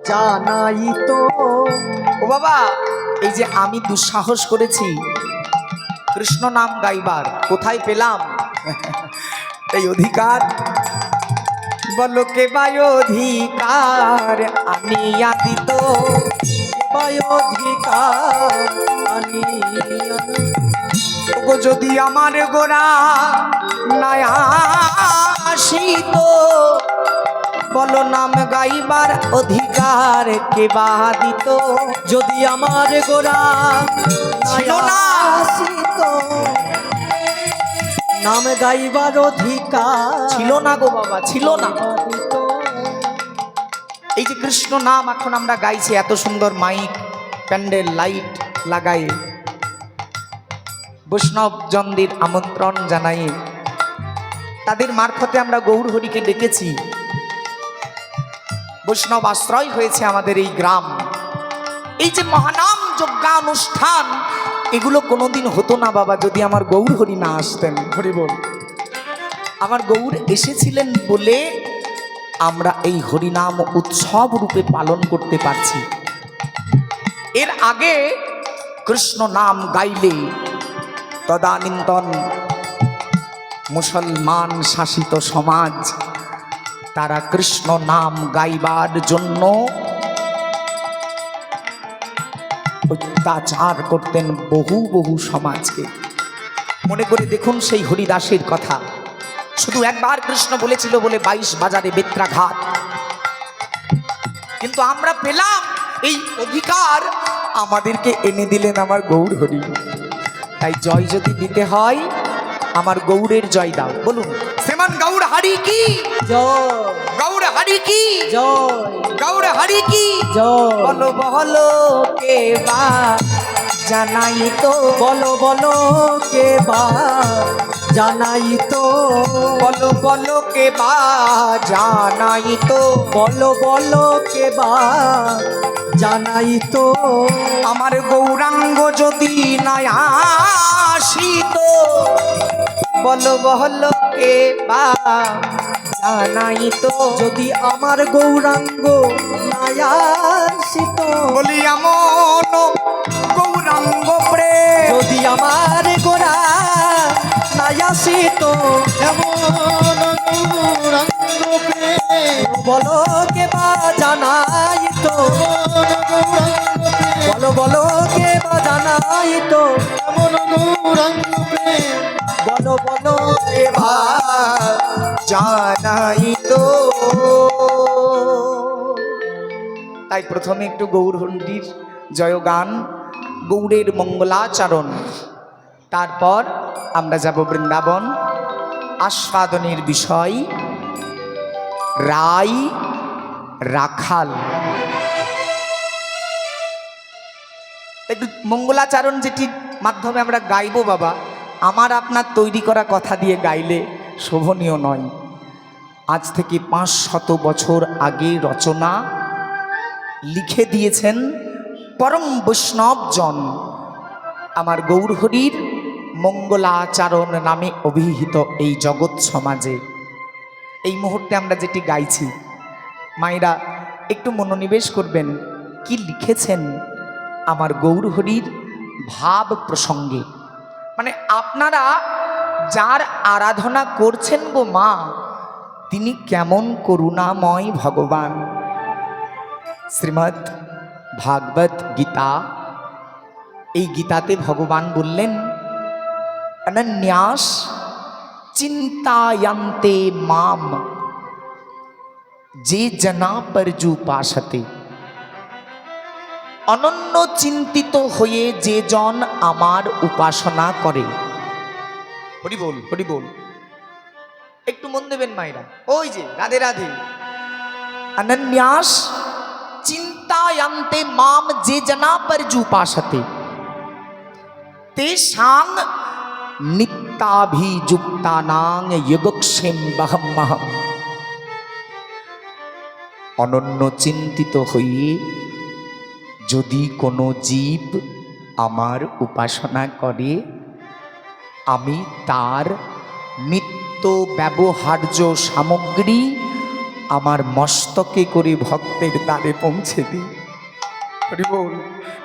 জানাই তো। ও বাবা, এই যে আমি দুঃসাহস করেছি কৃষ্ণ নাম গাইবার, কোথায় পেলাম এই অধিকার? বলো কে বায় অধিকার আমি আদিত, অধিকার আনি ওগো যদি আমার গোরা নাই আসিত, বলো নাম গাইবার অধিকার কে বা দিত? যদি আমার গোরা ছিল না, আসিত, নাম গাইবার অধিকার ছিল না গো বাবা, ছিল না। দিত। এই যে কৃষ্ণ নাম এখন আমরা গাইছি, এত সুন্দর মাইক প্যান্ডেল লাইট লাগাই, বৈষ্ণব জনদের আমন্ত্রণ জানাই, তাদের মারফতে আমরা গৌর হরিকে ডেকেছি। বৈষ্ণব আশ্রয় হয়েছে আমাদের এই গ্রাম। এই যে মহানাম যজ্ঞানুষ্ঠান, এগুলো কোনোদিন হতো না বাবা যদি আমার গৌর হরি না আসতেন। হরি বল। আমার গৌর এসেছিলেন বলে আমরা এই হরিনাম উৎসব রূপে পালন করতে পারছি। এর আগে কৃষ্ণ নাম গাইলে তদানীন্তন মুসলমান শাসিত সমাজ, তারা কৃষ্ণ নাম গাইবার জন্য অত্যাচার করতেন বহু বহু সমাজকে। মনে করে দেখুন সেই হরিদাসের কথা, শুধু একবার কৃষ্ণ বলেছিল বলে 22 বাজারে বেত্রাঘাত। কিন্তু আমরা পেলাম এই অধিকার, আমাদেরকে এনে দিলেন আমার গৌর হরি। তাই জয় যদি দিতে হয় আমার গৌরের জয় দাও, বলুন শ্রীমান গৌর হরি কি জয়, গৌর হরি কি জয়, গৌর হরি কি জয়। বলো বলো কে বা জানাই তো, বলো বলো কে বা জানাই তো, বলো বলো কে বা জানাই তো, বলো বলো কে বা জানাই তো। আমার গৌরাঙ্গ যদি নাই আসিত, বলো বলো কে বা জানাই তো, যদি আমার গৌরাঙ্গ নাই আসিত, বলি এমন গৌরাঙ্গ প্রেম, যদি আমার গোরা নাই আসিত, এমন গৌরাঙ্গ প্রেম, বলো কে বা জানাই তো, বলো বলো কে বা জানাই তো, এমন গৌরাঙ্গ প্রেম, বলো বলো কে বা জানাই তো। তাই প্রথমে একটু গৌর হরির জয়গান, গৌরের মঙ্গলাচরণ, তারপর আমরা যাব বৃন্দাবন। আস্বাদনের বিষয় রাই রাখাল। একটু মঙ্গলাচরণ যেটি মাধ্যমে আমরা গাইবো বাবা, আমার আপনার তৈরি করা কথা দিয়ে গাইলে শোভনীয় নয়। আজ থেকে 500 বছর আগে রচনা লিখে দিয়েছেন পরম বৈষ্ণবজন আমার গৌর হরির মঙ্গলাচরণ নামে অভিহিত এই জগৎ সমাজে। এই মুহূর্তে আমরা যেটি গাইছি, মায়েরা একটু মনোনিবেশ করবেন কি লিখেছেন আমার গৌর হরির ভাব প্রসঙ্গে। মানে আপনারা যার আরাধনা করছেন গো মা, তিনি কেমন করুণাময় ভগবান। শ্রীমদ্ ভাগবত গীতা, এই গীতাতে ভগবান বললেন অনন্যাস চিন্তায়ন্তে মাম যে জনা পর্যুপাসতে, অনন্য চিন্তিত হয়ে যে জন আমার উপাসনা করে। হরি বল, হরি বল। একটু মন দেবেন মায়েরা, ওই যে রাধে রাধে। অনন্যাস চিন্তায়ন্তে মাম যে জনা পর্যুপাসতে তেষাং নিত্যাভিযুক্তানাং যোগক্ষেমহম। অনন্য চিন্তিত হয়ে যদি কোনো জীব আমার উপাসনা করে, আমি তার নিত্য ব্যবহার্য সামগ্রী আমার মস্তকে করে ভক্তের দ্বারে পৌঁছে দিই। হরি বল।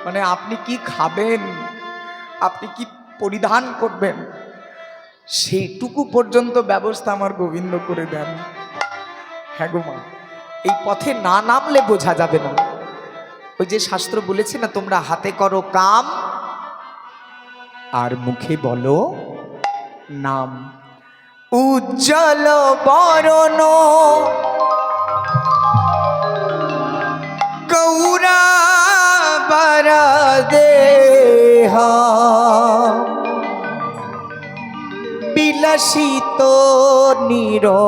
মানে আপনি কি খাবেন, আপনি কি পরিধান করবেন, সেইটুকু পর্যন্ত ব্যবস্থা আমার গোবিন্দ করে দেন। হ্যাঁ গো মা, এই পথে না নামলে বোঝা যাবে না। ওই যে শাস্ত্র বলেছে না, তোমরা হাতে করো কাম আর মুখে বলো নাম। উজ্জ্বল বরণ গৌরাবর দেহ, বিলাসিত নিরবধি,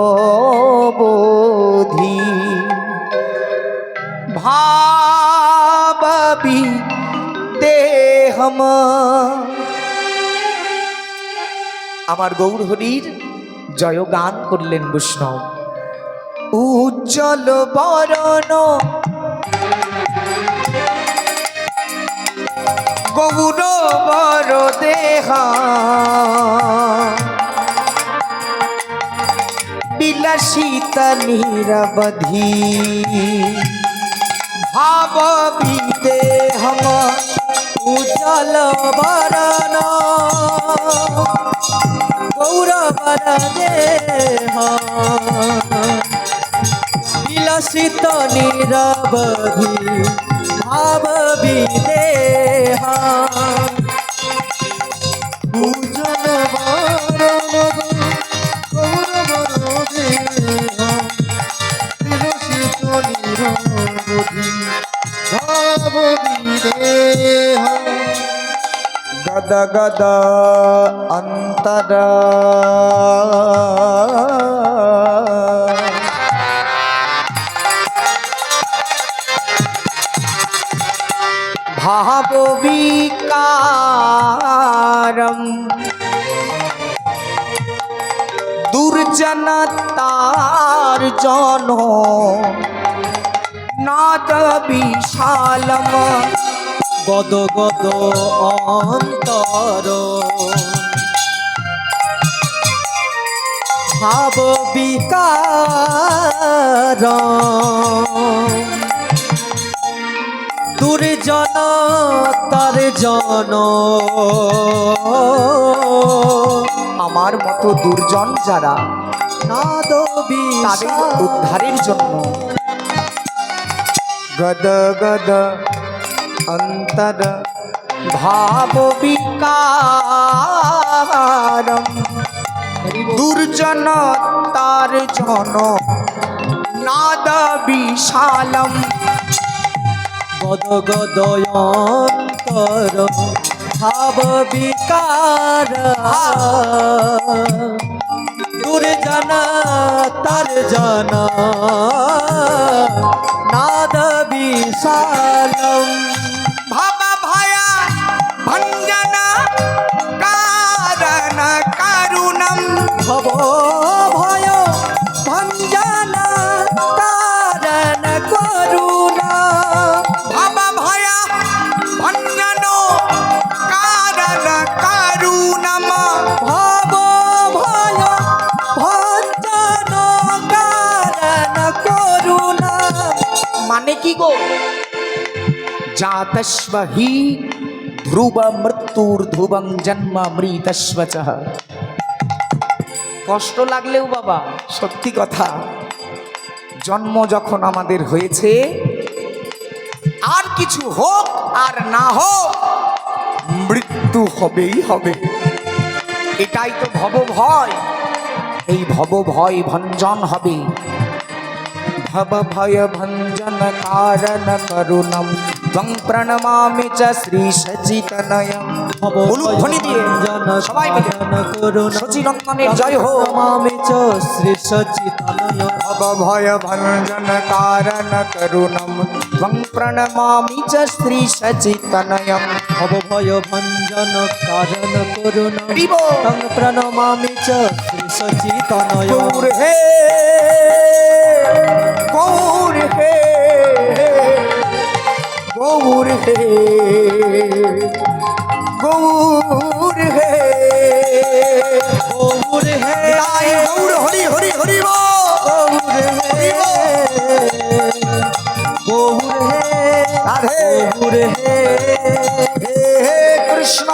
ভাবি দেহম। আমার গৌর হরির জয়গান করলেন বৈষ্ণব। উজ্জ্বল বরণ গৌরবর দেহ, বিলাসিত নিরবধি, ভাব বিদেহম। উজ্জ্বল বরণ গৌরবর দেহ, বিলাসিত নিরবধি, ভাব বিদেহ। উজ্জ্বল বরণ গৌরবর দেহ, বিলাসিত নিরবধি, ভাব বিদেহ। গদ গদ অন্তর ভাব বিকারম, দুর্জন তার জন নাদ বিশালম। গদ গদ অন্তর ভাব বিকার, দুর্জন তার জন। আমার মতো দুর্জন যারা, নাদ তাদের উদ্ধারের জন্য গদ গদ অন্তর ভাব বিকারম, দুর্জন তার জন নাদ বিশালম। গদ গদ অন্তর ভাব বিকার, দুর্জন তার জন নাদ বিশালম। ভাবা ভয়া ভঞ্জন কারণ কারুণম। ভব ভয় ভঞ্জন কারণ করুণা। ভাবা ভয়া ভঞ্জন কারণ কারুণম। ভব ভয় ভঞ্জন কারণ করুণা। মানে কি গো? জাতস্ব হি ধ্রুব মৃত্যুর ধ্রুবং জন্ম মৃতস্ব চ। কষ্ট লাগলেও বাবা সত্যি কথা, জন্ম যখন আমাদের হয়েছে, আর কিছু হোক আর না হোক, মৃত্যু হবেই হবে। এটাই তো ভব ভয়। এই ভব ভয় ভঞ্জন হবে। ভব ভয় ভঞ্জন কারণ করুণম ত্বং প্রণমামি চ শ্রী সচিতনয়ম। উলুধ্বনি দিয়ে সবাই মিলে সচিনন্দনের জয় হো। নমামি চ শ্রী সচিতনয়। ভব ভয় ভঞ্জন কারণ করুণম ত্বং প্রণমামি চ শ্রী সচিতনয়ম। ভব ভয় ভঞ্জন কারণ করুণা। হরি বল। তং প্রণমামি চ শ্রী সচিতনয়। গৌর হে, গৌর হে, গৌর হে, গৌর হে, গৌর হে, গৌর হরি হরি হরি বল। গৌর হে, রাধে গৌর হে হে কৃষ্ণ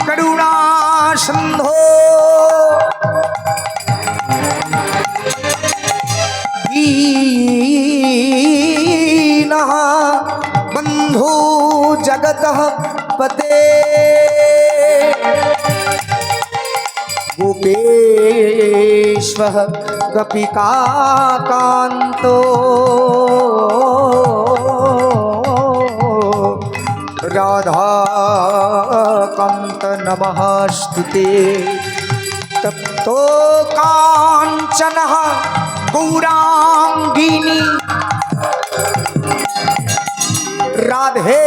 করুণা সিন্ধু দীনঃ বন্ধু জগতঃ পতে गोपेश्वर गोपिकान्तो राधाकान्त नमस्तुते तप्तो काञ्चनः गौराङ्गिनी राधे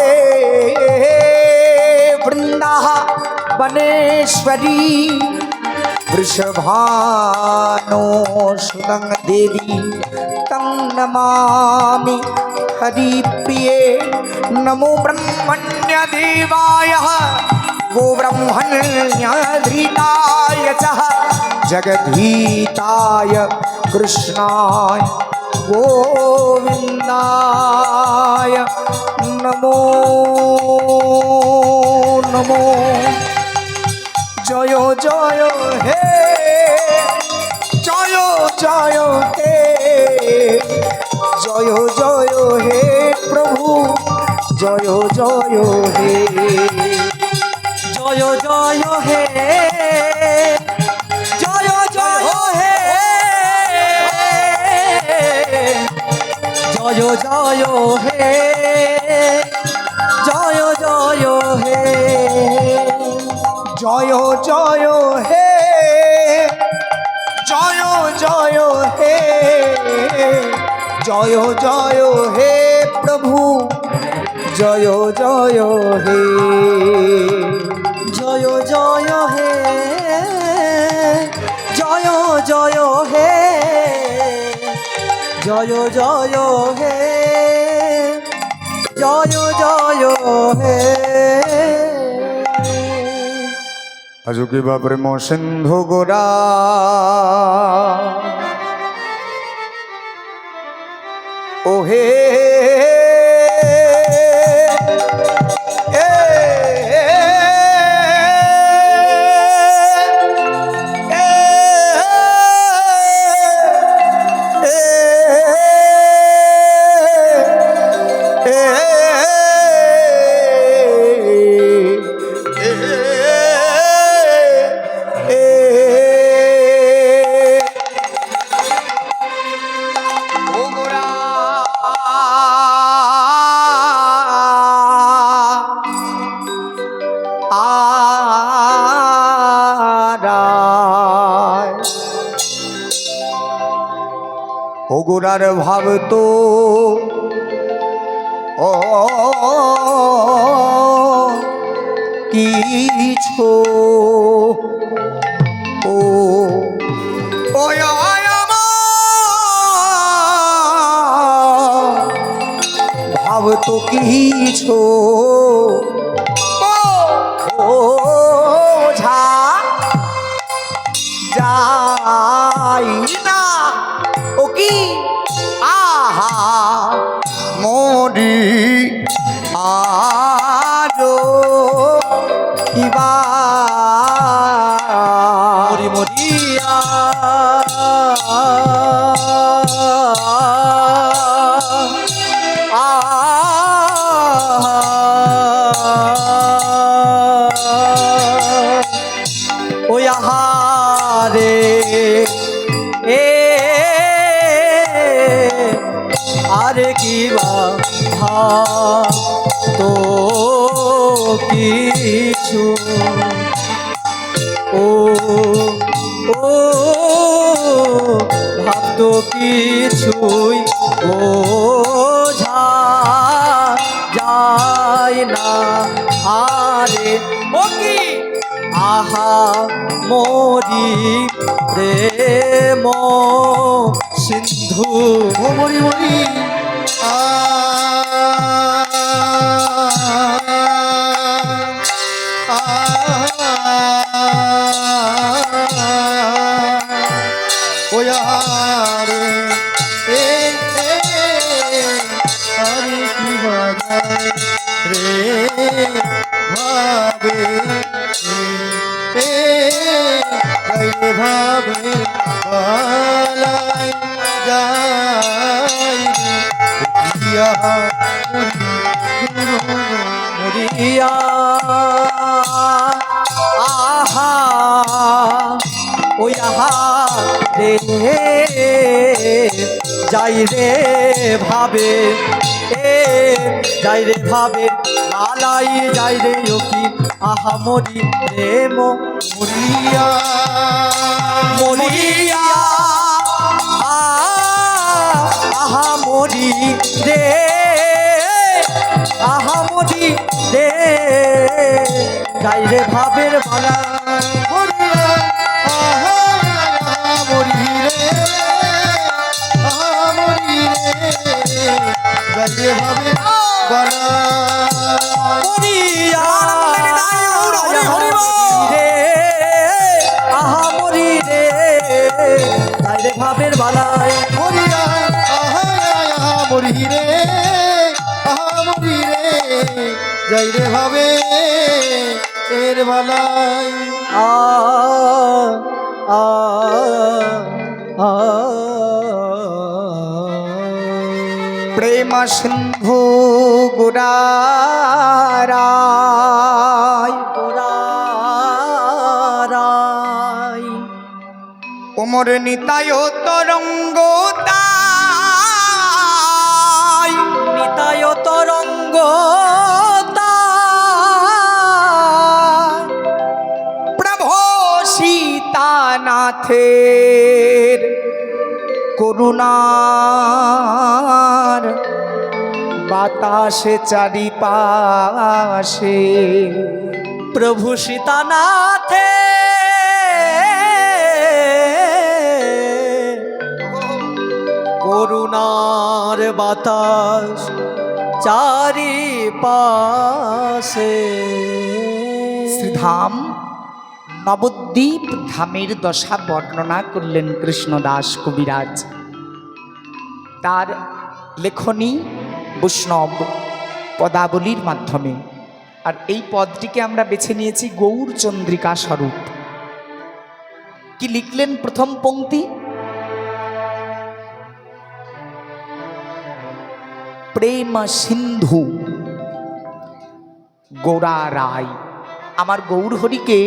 वृन्दाः वनेश्वरी वृषभानो सुदं देवी तं नमामि हरिप्रिये नमो ब्रह्मण्यदेवाय गोब्रह्मण्यधृताय च जगद्धीताय कृष्णाय गोविन्दाय नमो नमो जय जय हे जय जय हे जय जय हे प्रभु जय जय हे জয় জয় হে জয় জয় হে জয় জয় হে জয় জয় হে जय जय हे जय जय हे जय जय हे प्रभु जय जय हे জয় জয় হে জয় জয় হে জয় জয় হে জয় জয় হে আজকে বাপরে সিন্ধু গোরা ও হে ওগোরার ভাব তো ও কিছু ও ভাব তো কিছু ঝা যাই না ও কি আহা মরি আজো কিবা মরি মরিয়া ও আহারে এ আরে কি বা তো কিছু ও ও ভাব তো কিছুই বোঝা যায় না আরে ও কি আহা মরি প্রেম সিন্ধু মরি মরি আরে কি যায় রে ভাবে যাই রে ভাবে বালাই যাই রে মরিয়া আহা ওই আহা রে যাই রে ভাবে যাই রে ভাবে আলাই যাই রে কি আহা মরি রে মরিয়া মরিয়া আহা মরি রে আহা মরি রে যাই রে ভাবের বালা মরিয়া আহা মরি রে আহা মরি রে যাই রে ভাবের বালা মরিয়া রে আহা মরি রে যাই রে ভাবের বালায় মরিয়া আহা মরি রে আহা মরি রে যাই রে ভাবে এর বালায় আ আ আ প্রেম সিন্ধু গুরারায় গোরারাই ওমর নিতায় তরঙ্গ তাই নিতায় তরঙ্গ প্রভু সীতানাথের করুণার বাতাসে চারিপাশে প্রভু সীতানাথে করুণার বাতাস চারিপাশে শ্রীধাম নবদ্বীপ ধামের দশা বর্ণনা করলেন কৃষ্ণদাস কবিরাজ। তার লেখনী বৈষ্ণব পদাবলীর মাধ্যমে। আর এই পদটিকে আমরা বেছে নিয়েছি গৌর চন্দ্রিকা স্বরূপ। কি লিখলেন প্রথম পংক্তি? প্রেম সিন্ধু গোরারায়। আমার গৌরহরিকে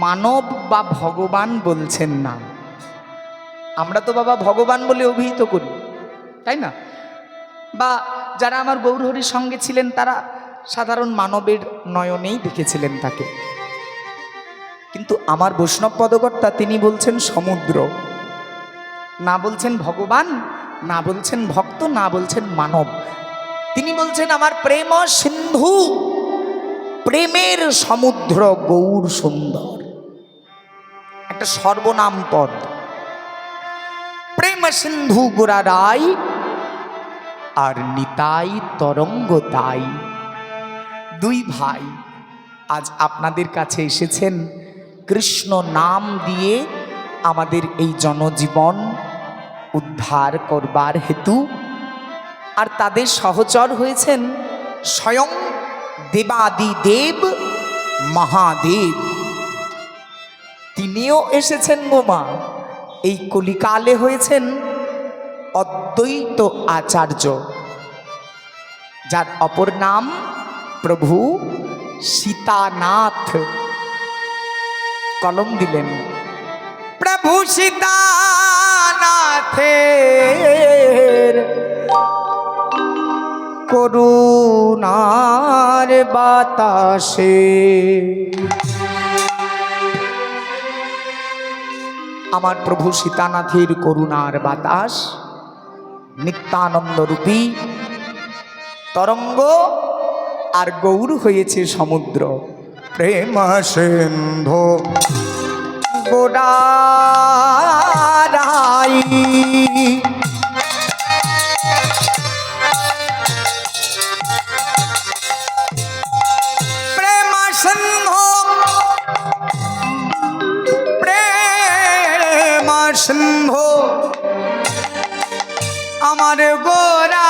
মানব বা ভগবান বলছেন না। আমরা তো বাবা ভগবান বলে অভিহিত করি, তাই না? বা যারা আমার গৌরহরির সঙ্গে ছিলেন তারা সাধারণ মানবের নয়নেই দেখেছিলেন তাকে। কিন্তু আমার বৈষ্ণব পদকর্তা তিনি বলছেন সমুদ্র, না বলছেন ভগবান, না বলছেন ভক্ত, না বলছেন মানব। তিনি বলছেন আমার প্রেম সিন্ধু, প্রেমের সমুদ্র গৌর সুন্দর। একটা সর্বনাম পদ। প্রেম সিন্ধু গোরারায় আর নিতাই তরঙ্গ তাই। দুই ভাই আজ আপনাদের কাছে এসেছেন কৃষ্ণ নাম দিয়ে আমাদের এই জনজীবন উদ্ধার করবার হেতু। আর তাদের সহচর হয়েছেন স্বয়ং দেবাদিদেব মহাদেব। তিনিও এসেছেন গোমা এই কলিকালে, হয়েছেন অদ্বৈত আচার্য, যার অপর নাম প্রভু সীতানাথ। কলম দিলেন প্রভু সীতানাথের করুণার বাতাসে। আমার প্রভু সীতানাথের করুণার বাতাস নিত্যানন্দ রূপী তরঙ্গ, আর গৌর হয়েছে সমুদ্র। প্রেম সিন্ধু গোরারায় প্রেম সিন্ধু, প্রেম সিন্ধু আমার গোরা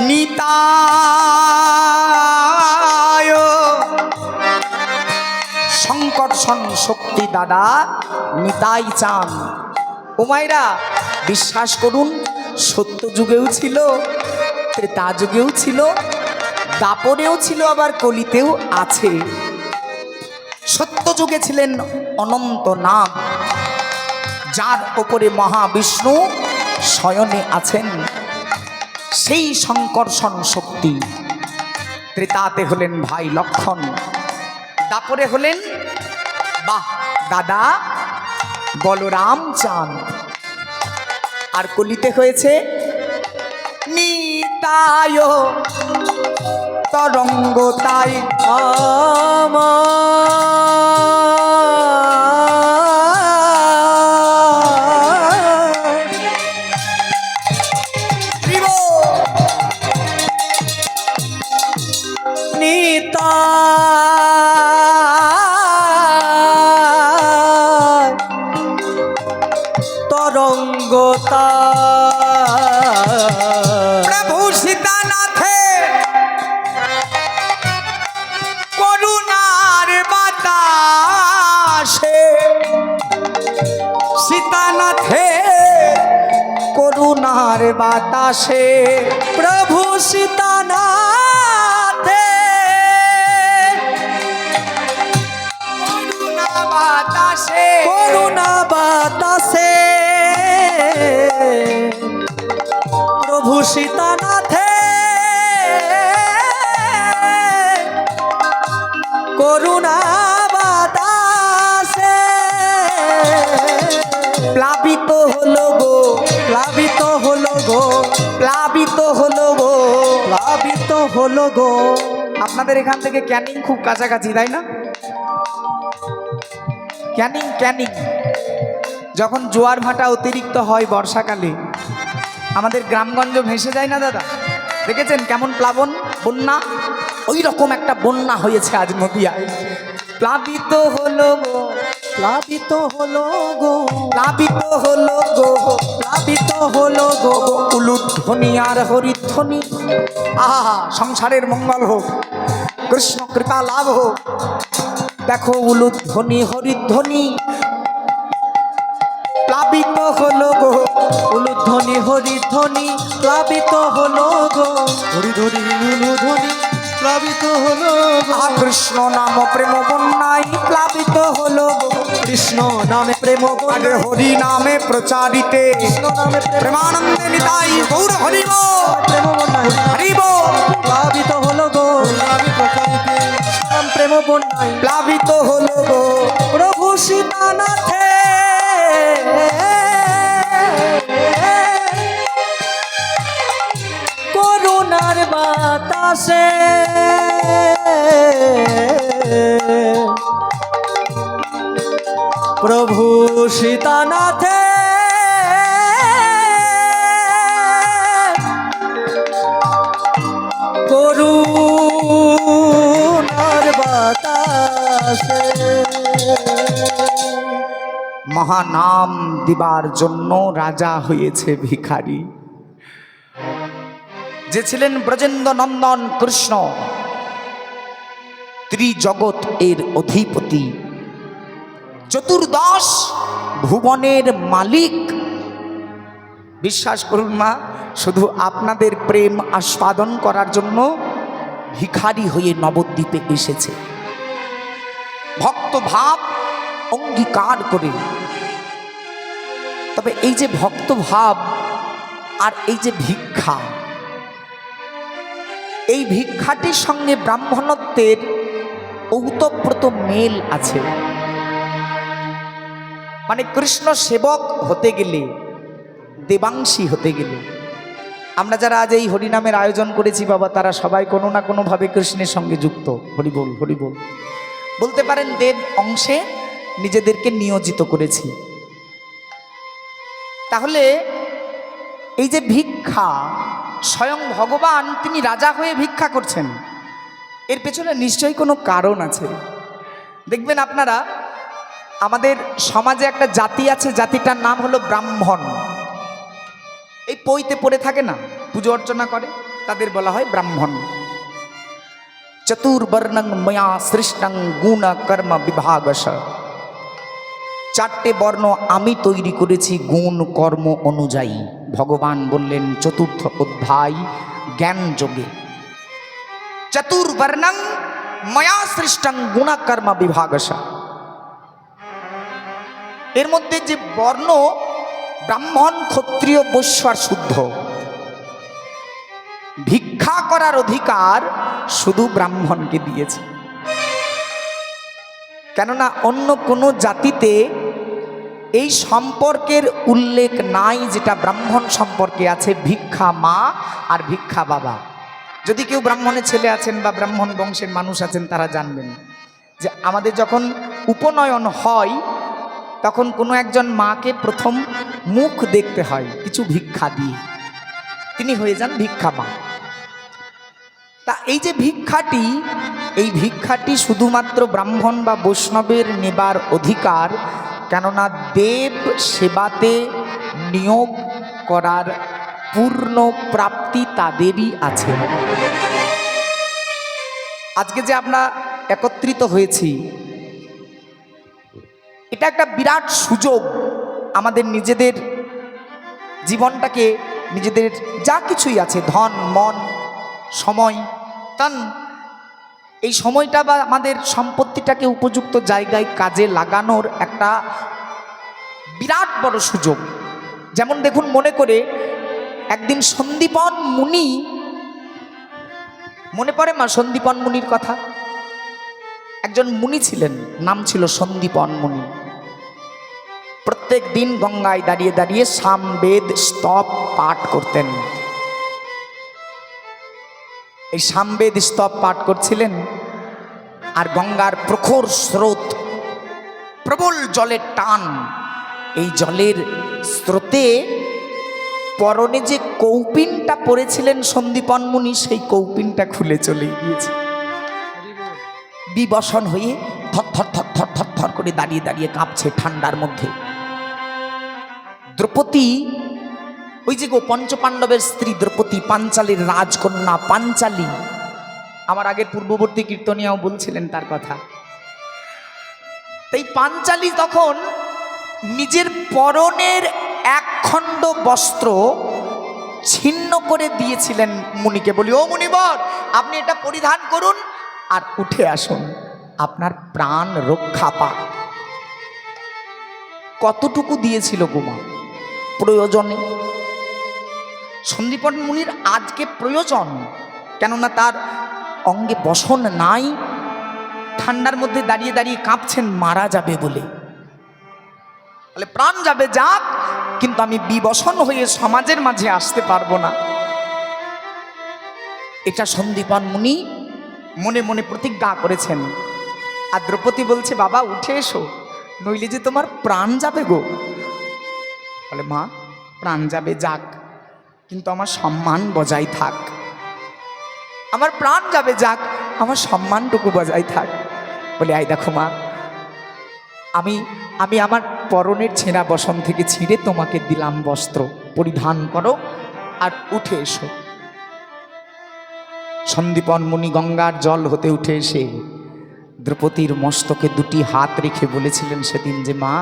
নিতায় সংকর্ষণ শক্তি দাদা নিতাই চান। ও মায়েরা বিশ্বাস করুন, সত্য যুগেও ছিল, ত্রেতা যুগেও ছিল, দাপরেও ছিল, আবার কলিতেও আছে। সত্য যুগে ছিলেন অনন্ত নাগ, যার ওপরে মহাবিষ্ণু শয়নে আছেন, সেই সংকর্ষণ শক্তি। ত্রেতাতে হলেন ভাই লক্ষণ, দাপরে হলেন বাহ দাদা বলরাম চান, আর কলিতে হয়েছে নিতায় তরঙ্গ তাই তরঙ্গতা প্রভু সীতানাথে করুণার বাতাসে, সীতানাথে করুণার বাতাসে, প্রভু সীতানাথে করুণা বাতাসে, করুণা বাতাসে, প্রভু সীতানাথে করুণা বাতাসে প্লাবিত হলো গো, প্লাবিত হলো গো, প্লাবিত হলো গো, প্লাবিত হলো গো। আপনাদের এখান থেকে ক্যানিং খুব কাছাকাছি তাই না? ক্যানিং ক্যানিং যখন জোয়ার ভাটা অতিরিক্ত হয় বর্ষাকালে, আমাদের গ্রামগঞ্জ ভেসে যায় না দাদা? দেখেছেন কেমন প্লাবন, বন্যা? ওই রকম একটা বন্যা হয়েছে আজ নদিয়ায়। প্লাবিত হলো গো, প্লাবিত হলো গো, প্লাবিত হলো গো, প্লাবিত হলো গো। উলুধ্বনি আর হরিধ্বনি, আহা সংসারের মঙ্গল হোক, কৃষ্ণ কৃপা লাভ হোক। দেখো উলুধ্বনি হরিধ্বনি প্লাবিত হলো গো, উলুধ্বনি হরিধ্বনি প্লাবিত হলো গো, হরিধ্বনি উলুধ্বনি প্লাবিত হলো গো। কৃষ্ণ নাম প্রেম বন্যায় প্লাবিত হলো গো, কৃষ্ণ নামে প্রেম আগে হরি নামে প্রচারিতে, কৃষ্ণ নামে প্রেমানন্দে নিতাই গৌর হরিব প্রেম বন্যায় হরিব, প্লাবিত হলো গো, নাম প্রেম বন্যায় প্লাবিত হলো গো। প্রভু সীতানাথে করুণার বাতাসে প্রভু সীতানাথে করুণার বাতাসে মহানাম দিবার জন্য রাজা হয়েছে ভিখারি, যে ছিলেন ব্রজেন্দ্র নন্দন কৃষ্ণ, ত্রিজগৎ এর অধিপতি, চতুর্দশ ভুবনের মালিক। বিশ্বাস করুন মা, শুধু আপনাদের প্রেম আস্বাদন করার জন্য ভিখারি হয়ে নবদ্বীপে এসেছে, ভক্ত ভাব অঙ্গীকার করে। তবে এই যে ভক্ত ভাব আর এই যে ভিক্ষা, এই ভিক্ষাটির সঙ্গে ব্রাহ্মণত্বের ওতপ্রোত মেল আছে। মানে কৃষ্ণ সেবক হতে গেলে, দেবাংশী হতে গেলে, আমরা যারা আজ এই হরিনামের আয়োজন করেছি বাবা, তারা সবাই কোনো না কোনোভাবে কৃষ্ণের সঙ্গে যুক্ত। হরিবোল হরিবোল বলতে পারেন, দেব অংশে নিজেদেরকে নিয়োজিত করেছি। তাহলে এই যে ভিক্ষা, স্বয়ং ভগবান তিনি রাজা হয়ে ভিক্ষা করছেন, এর পেছনে নিশ্চয়ই কোনো কারণ আছে। দেখবেন আপনারা, আমাদের সমাজে একটা জাতি আছে, জাতিটার নাম হলো ব্রাহ্মণ। এই পইতে পড়ে থাকে না, পুজো অর্চনা করে, তাদের বলা হয় ব্রাহ্মণ। চতুর্বর্ণং ময়া সৃষ্টং গুণ কর্ম বিভাগশ, চারটে বর্ণ আমি তৈরি করেছি গুণ কর্ম অনুযায়ী। ভগবান বললেন চতুর্থ অধ্যায় জ্ঞান যোগে, চতুর্বর্ণং ময়া সৃষ্টং গুণ কর্ম বিভাগশ। এর মধ্যে যে বর্ণ, ব্রাহ্মণ ক্ষত্রিয় বৈশ্য আর শুদ্ধ, ভিক্ষা করার অধিকার শুধু ব্রাহ্মণকে দিয়েছে। কেননা অন্য কোনো জাতিতে এই সম্পর্কের উল্লেখ নাই যেটা ব্রাহ্মণ সম্পর্কে আছে, ভিক্ষা মা আর ভিক্ষা বাবা। যদি কেউ ব্রাহ্মণের ছেলে আছেন বা ব্রাহ্মণ বংশের মানুষ আছেন, তারা জানবেন যে আমাদের যখন উপনয়ন হয় তখন কোনো একজন মাকে প্রথম মুখ দেখতে হয় কিছু ভিক্ষা দিয়ে, তিনি হয়ে যান ভিক্ষা মা। তা এই যে ভিক্ষাটি, এই ভিক্ষাটি শুধুমাত্র ব্রাহ্মণ বা বৈষ্ণবের নেবার অধিকার, কেননা দেব সেবাতে নিয়োগ করার পূর্ণ প্রাপ্তি তাদেরই আছে। আজকে যে আমরা একত্রিত হয়েছি, এটা একটা বিরাট সুযোগ আমাদের নিজেদের জীবনটাকে, নিজেদের যা কিছুই আছে, ধন মন সময়, তান এই সময়টা বা আমাদের সম্পত্তিটাকে উপযুক্ত জায়গায় কাজে লাগানোর একটা বিরাট বড় সুযোগ। যেমন দেখুন, মনে করে একদিন সন্দীপন মুনি, মনে পড়ে মা সন্দীপন মুনির কথা? একজন মুনি ছিলেন, নাম ছিল সন্দীপন মুনি। প্রত্যেক দিন গঙ্গায় দাঁড়িয়ে দাঁড়িয়ে সামবেদ স্তব পাঠ করতেন। এই সামবেদ স্তব পাঠ করছিলেন, আর গঙ্গার প্রখর স্রোত, প্রবল জলের টান, এই জলের স্রোতে পরনে যে কৌপিনটা পরেছিলেন সন্দীপন মুনি, সেই কৌপিনটা খুলে চলে গিয়েছে। বিবসন হয়ে থর থর থর থর থর থর করে দাঁড়িয়ে দাঁড়িয়ে কাঁপছে ঠান্ডার মধ্যে। দ্রৌপদী, ওই যে গো পঞ্চপাণ্ডবের স্ত্রী দ্রৌপদী, পাঞ্চালীর রাজকন্যা পাঞ্চালী, আমার আগের পূর্ববর্তী কীর্তনিয়াও বলছিলেন তার কথা। তাই পাঞ্চালী তখন নিজের পরনের একখণ্ড বস্ত্র ছিন্ন করে দিয়েছিলেন মুনিকে, বলি ও মুনিবর, আপনি এটা পরিধান করুন আর উঠে আসুন, আপনার প্রাণ রক্ষা পাক। কতটুকু দিয়েছিল গোমা? প্রয়োজনে। সন্দীপন মুনির আজকে প্রয়োজন, কেননা তার অঙ্গে বসন নাই, ঠান্ডার মধ্যে দাঁড়িয়ে দাঁড়িয়ে কাঁপছেন মারা যাবে বলে। তাহলে প্রাণ যাবে যাক, কিন্তু আমি বিবসন হয়ে সমাজের মাঝে আসতে পারবো না। এটা সন্দীপন মুনি মনে মনে প্রতিজ্ঞা করেছেন। আর দ্রৌপদী বলছে, বাবা উঠে এসো, নইলে যে তোমার প্রাণ যাবে গো। বলে, মা প্রাণ যাবে যাক, কিন্তু আমার সম্মান বজায় থাক। আমার প্রাণ যাবে যাক, আমার সম্মানটুকু বজায় থাক। বলে, আই দেখো মা, আমি আমার পরনের ছেঁড়া বসন থেকে ছিঁড়ে তোমাকে দিলাম বস্ত্র, পরিধান করো আর উঠে এসো। সন্দীপন মুনি গঙ্গার জল হতে উঠে এসে দ্রৌপদীর মস্তকে দুটি হাত রেখে বলেছিলেন সেদিন যে, মা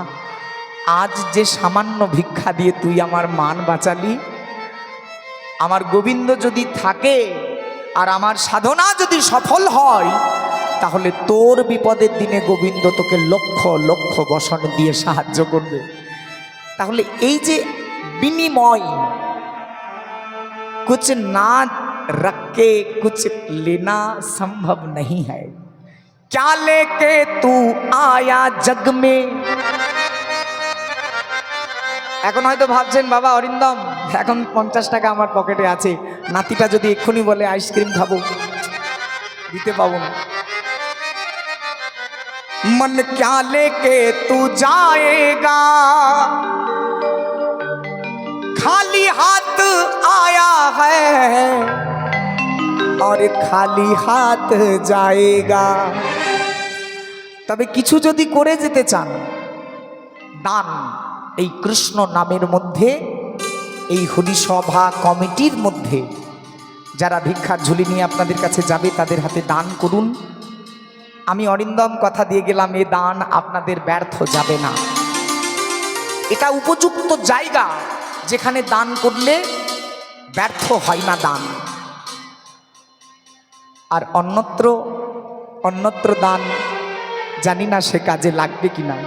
আজ যে সামান্য ভিক্ষা দিয়ে তুই আমার মান বাঁচালি, আমার গোবিন্দ যদি থাকে আর আমার সাধনা যদি সফল হয়, তাহলে তোর বিপদের দিনে গোবিন্দ তোকে লক্ষ লক্ষ বসন দিয়ে সাহায্য করবে। তাহলে এই যে বিনিময়, कुछ ना रख के कुछ लेना संभव नहीं है, क्या लेके तू आया जग में। এখন হয়তো ভাবছেন, বাবা অরিন্দম, এখন 50 টাকা আমার পকেটে আছে, নাতিটা যদি এক্ষুনি বলে আইসক্রিম খাবো, দিতে পাবো না। मन क्या लेके तू जाएगा, खाली हाथ आया है और खाली हाथ जाएगा। তবে কিছু যদি করে যেতে চান, দান, এই কৃষ্ণ নামের মধ্যে এই হরিসভা কমিটির মধ্যে যারা ভিক্ষার ঝুলি নিয়ে আপনাদের কাছে যাবে তাদের হাতে দান করুন। আমি অরিন্দম কথা দিয়ে গেলাম, এ দান আপনাদের ব্যর্থ যাবে না। এটা উপযুক্ত জায়গা যেখানে দান করলে ব্যর্থ হয় না দান। আর অন্যত্র দান জানি না সে কাজে লাগবে কিনা।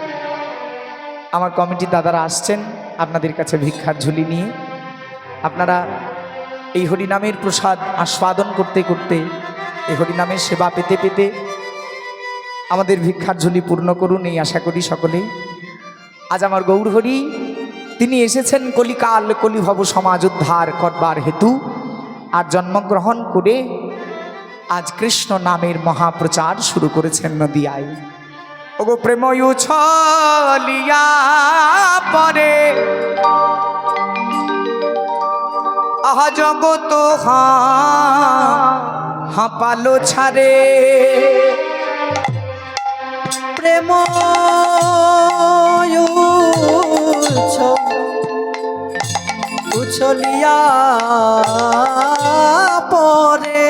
আমার কমিটির দাদারা আসছেন আপনাদের কাছে ভিক্ষার ঝুলি নিয়ে। আপনারা এই হরিনামের প্রসাদ আস্বাদন করতে করতে, এই হরিনামের সেবা পেতে পেতে আমাদের ভিক্ষার ঝুলি পূর্ণ করুন, এই আশা করি সকলেই। আজ আমার গৌরহরি তিনি এসেছেন কলিকাল কলিভব সমাজ উদ্ধার করবার হেতু, আর জন্মগ্রহণ করে আজ কৃষ্ণ নামের মহাপ্রচার শুরু করেছেন নদিয়ায়। ওগো প্রেময়ু ছলিয়া পরে আহা জগত হাঁপালো ছাড়ে, প্রেম উছলিয়া পরে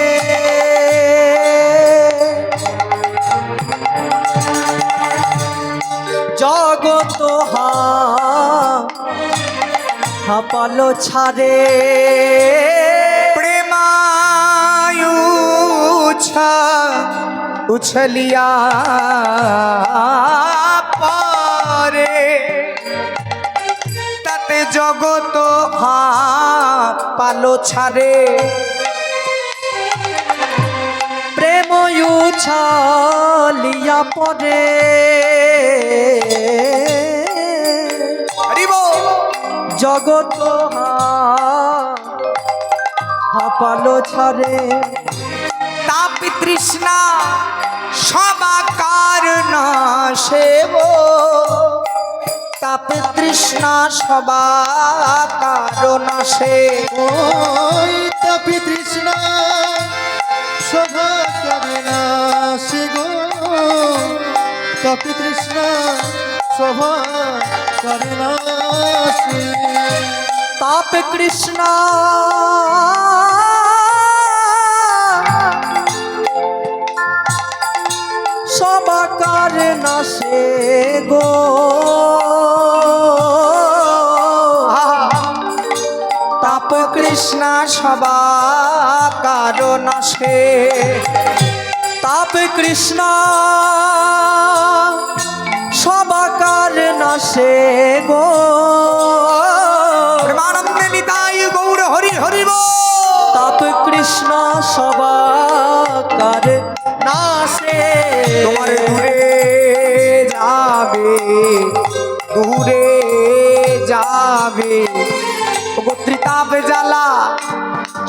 জগত হাঁপালো ছাড়ে, প্রেমায়ু উছলিয়া পরে তাতে জগত পালো ছাড়ে, প্রেম উছলিয়া পরে জগত হাঁপালো ছাড়ে, তাপ তৃষ্ণা সবাকার নাশেব, তাপ তৃষ্ণা সবাকার নাশে, ওই তাপি তৃষ্ণা শোভা করে না সে গো, তাপি তৃষ্ণা শোভা করে না সে, তাপ কৃষ্ণা সবাকার না সে গো, তাপ কৃষ্ণা সবাকার নাশে, তাপ কৃষ্ণ সবাকার না সে গো, প্রেমানন্দে নিতাই গৌর হরি হরি বল। তাপ কৃষ্ণ সবাকার না সে, তোমার দূরে যাবে গোত্রিতাপ জ্বালা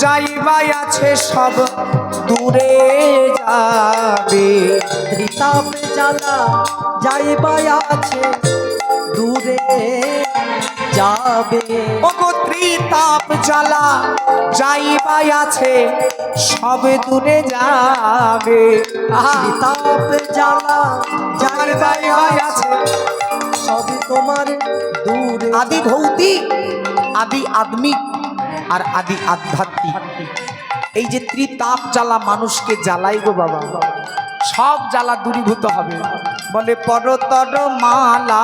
যাইবাই আছে সব দূরে যাবে, তাপ জ্বালা যাইবাই আছে দূরে যাবে, ও গোত্রিতাপ জ্বালা যাইবাই আছে সব দূরে যাবে, তাপ জ্বালা যাইবাই আছে সবই তোমার দূরে, আদি ভৌতিক, আদি আত্মিক আর আদি আধ্যাত্মিক। এই যে ত্রিতাপ জ্বালা মানুষকে জ্বালাই গো বাবা, সব জ্বালা দূরীভূত হবে। বলে পরতর মালা,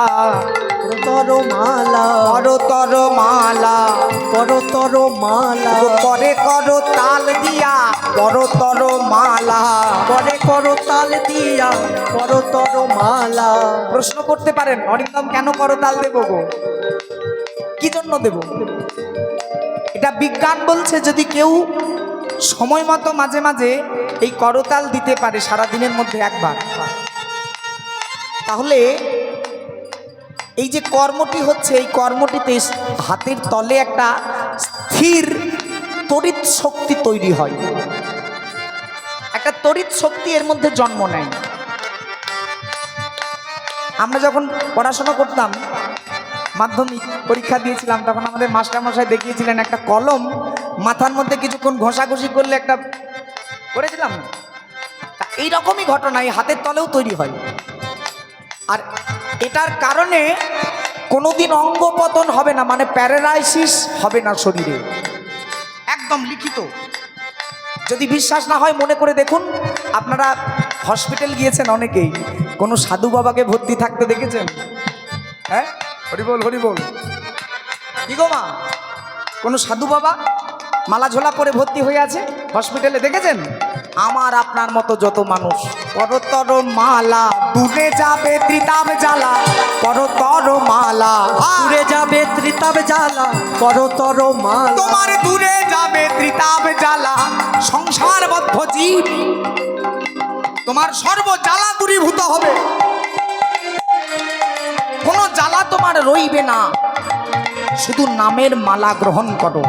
পরতর মালা, পরতর মালা, পরতর মালা, পরে করো তাল দিয়া পরতর মালা, পরে করো তাল দিয়া পরতর মালা। প্রশ্ন করতে পারেন অরিন্দম কেন করতাল দেব গো, কি জন্য দেব? এটা বিজ্ঞান বলছে যদি কেউ সময় মতো মাঝে মাঝে এই করতাল দিতে পারে সারাদিনের মধ্যে একবার, তাহলে এই যে কর্মটি হচ্ছে এই কর্মটিতে হাতের তলে একটা স্থির তড়িৎ শক্তি তৈরি হয়, একটা তড়িৎ শক্তি এর মধ্যে জন্ম নেয়। আমরা যখন পড়াশোনা করতাম, মাধ্যমিক পরীক্ষা দিয়েছিলাম, তখন আমাদের মাস্টারমশাই দেখিয়েছিলেন একটা কলম মাথার মধ্যে কিছুক্ষণ ঘষাঘষি করলে একটা করেছিলাম, এইরকমই ঘটনা এই হাতের তলেও তৈরি হয়। আর এটার কারণে কোনোদিন অঙ্গ পতন হবে না, মানে প্যারালাইসিস হবে না শরীরে, একদম লিখিত। যদি বিশ্বাস না হয় মনে করে দেখুন, আপনারা হসপিটাল গিয়েছেন অনেকেই, কোনো সাধু বাবাকে ভর্তি থাকতে দেখেছেন? হ্যাঁ, হরি বল হরি বল। কি গো মা, কোনো সাধু বাবা মালা ঝোলা পরে ভর্তি হয়ে আছে হসপিটালে দেখেছেন? আমার আপনার মতো যত মানুষ, পরতর মালা দূরে যাবে ত্রিতাব জ্বালা, পরতর মালা দূরে যাবে ত্রিতাব জ্বালা, পরতর মালা। তোমার দূরে যাবে ত্রিতাব জ্বালা, সংসারবদ্ধ জীব তোমার সর্ব জ্বালা দূরীভূত হবে, কোনো জ্বালা তোমার রইবে না। শুধু নামের মালা গ্রহণ করো।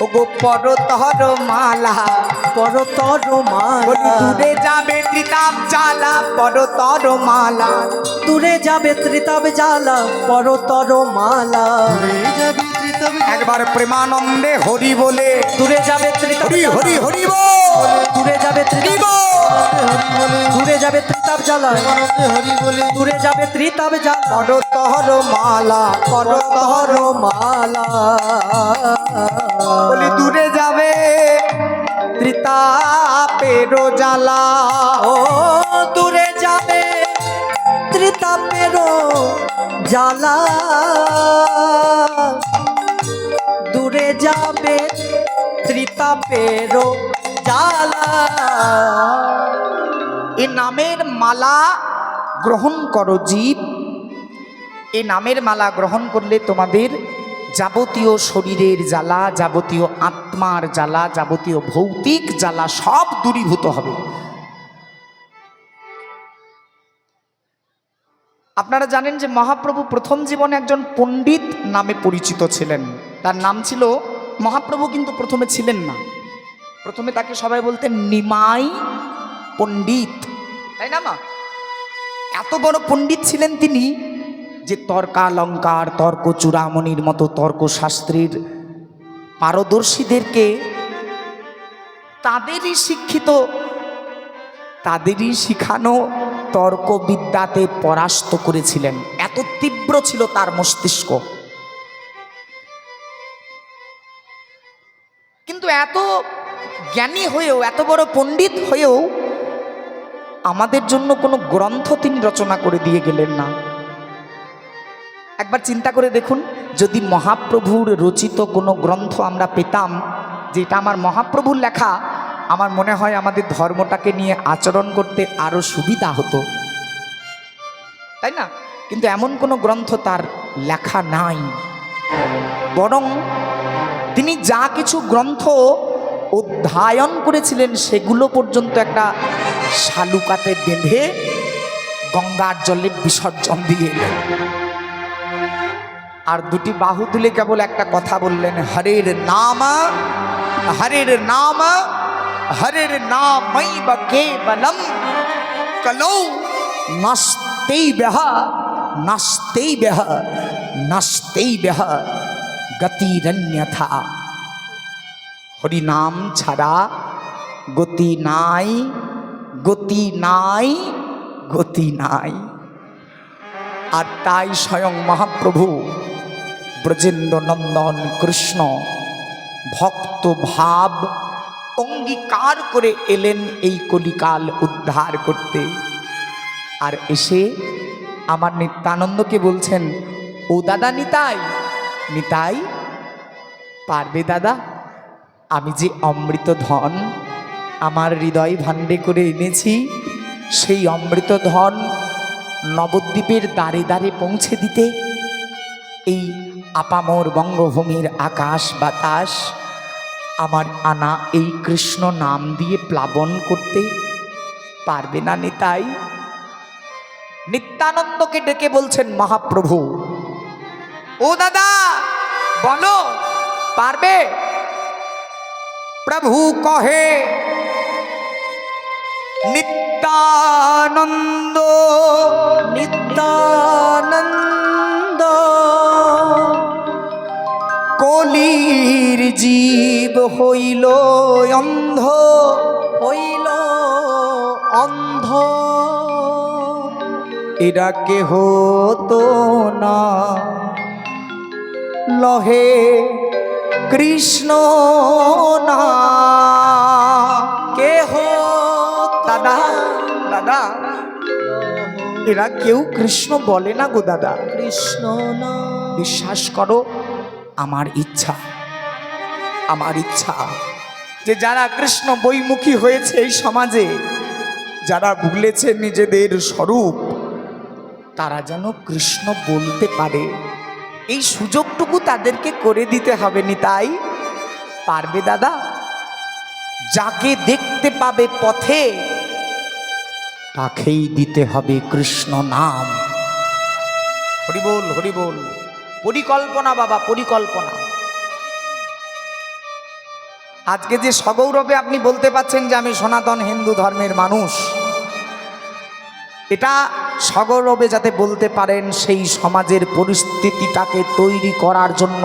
ওগো পরতর মালা, পরতর বলি মালা। দূরে যাবে ত্রিতাব জ্বালা, পরতর মালা। দূরে যাবে ত্রিতাব জ্বালা, পরতর মালা। দূরে যাবে ত্রিতাব জ্বালা। একবার প্রেমানন্দে হরি বলে, দূরে যাবে ত্রিতাব হরি জ্বালা। হরি হরি বল। দূরে যাবে কি ত্রিতাব, গো? দূরে যাবে ত্রিতাব জ্বালা, হরি বলে। দূরে যাবে ত্রিতাব জ্বালা, পরতর মালা, পরতর পরতর মালা। বলি দূরে যাবে ত্রিতাপের জ্বালা। ও দূরে যাবে ত্রিতাপের জ্বালা, দূরে যাবে ত্রিতাপের জ্বালা। এ নামের মালা গ্রহণ করো জীব, এ নামের মালা গ্রহণ করলে তোমাদের যাবতীয় শরীরের জ্বালা, যাবতীয় আত্মার জ্বালা, যাবতীয় ভৌতিক জ্বালা সব দূরীভূত হবে। আপনারা জানেন যে মহাপ্রভু প্রথম জীবনে একজন পণ্ডিত নামে পরিচিত ছিলেন। তার নাম ছিল, মহাপ্রভু কিন্তু প্রথমে ছিলেন না, প্রথমে তাকে সবাই বলতেন নিমাই পণ্ডিত, তাই না মা? এত বড় পণ্ডিত ছিলেন তিনি যে তর্কালঙ্কার, তর্ক চূড়ামণির মতো তর্কশাস্ত্রের পারদর্শীদেরকে তাদেরই শিক্ষিত, তাদেরই শিখানো তর্কবিদ্যাতে পরাস্ত করেছিলেন। এত তীব্র ছিল তার মস্তিষ্ক। কিন্তু এত জ্ঞানী হয়েও, এত বড় পণ্ডিত হয়েও আমাদের জন্য কোনো গ্রন্থ তিনি রচনা করে দিয়ে গেলেন না। একবার চিন্তা করে দেখুন, যদি মহাপ্রভুর রচিত কোনো গ্রন্থ আমরা পেতাম, যেটা আমার মহাপ্রভুর লেখা, আমার মনে হয় আমাদের ধর্মটাকে নিয়ে আচরণ করতে আরো সুবিধা হতো, তাই না? কিন্তু এমন কোনো গ্রন্থ তার লেখা নাই। বরং তিনি যা কিছু গ্রন্থ অধ্যয়ন করেছিলেন সেগুলো পর্যন্ত একটা শালুকাতে বেঁধে গঙ্গার জলে বিসর্জন দিয়ে এলেন। আর দুটি বাহু তুলে কেবল একটা কথা বললেন, হরের নাম, হরের নাম, হরের নামই বা কেবলম কলৌ নাস্তেই বেহ, নাস্তেই বেহ, নাস্তেই বেহ গতিরন্যথা। হরি নাম ছাড়া গতি নাই, গতি নাই, গতি নাই। আর তাই স্বয়ং মহাপ্রভু ব্রজেন্দ্র নন্দন কৃষ্ণ ভক্ত ভাব অঙ্গীকার করে এলেন এই কলিকাল উদ্ধার করতে। আর এসে আমার নিত্যানন্দকে বলছেন, ও দাদা নিতাই, নিতাই পারবে দাদা, আমি যে অমৃত ধন আমার হৃদয় ভাণ্ডে করে এনেছি, সেই অমৃত ধন নবদ্বীপের দ্বারে দ্বারে পৌঁছে দিতে, এই আপামর বঙ্গভূমির আকাশ বাতাস আমার আনা এই কৃষ্ণ নাম দিয়ে প্লাবন করতে পারবে না নিতাই? নিত্যানন্দকে ডেকে বলছেন মহাপ্রভু, ও দাদা বলো পারবে? প্রভু কহে, নিত্যানন্দ, নিত্যানন্দ কলির জীব হইল অন্ধ, হইল অন্ধ, এরা কেহ তো না লহে কৃষ্ণ না কেহ। দাদা দাদা, এরা কেউ কৃষ্ণ বলে না গো দাদা। কৃষ্ণ না বিশ্বাস করো, আমার ইচ্ছা যে যারা কৃষ্ণ বৈমুখী হয়েছে এই সমাজে, যারা ভুলেছে নিজেদের স্বরূপ, তারা যেন কৃষ্ণ বলতে পারে, এই সুযোগটুকু তাদেরকে করে দিতে হবে। নি তাই পারবে দাদা? যাকে দেখতে পাবে পথে তাকেই দিতে হবে কৃষ্ণ নাম। হরি বল হরি বল। পরিকল্পনা বাবা, পরিকল্পনা। আজকে যে সগৌরবে আপনি বলতে পাচ্ছেন যে আমি সনাতন হিন্দু ধর্মের মানুষ, এটা সগৌরবে যাতে বলতে পারেন, সেই সমাজের পরিস্থিতিটাকে তৈরি করার জন্য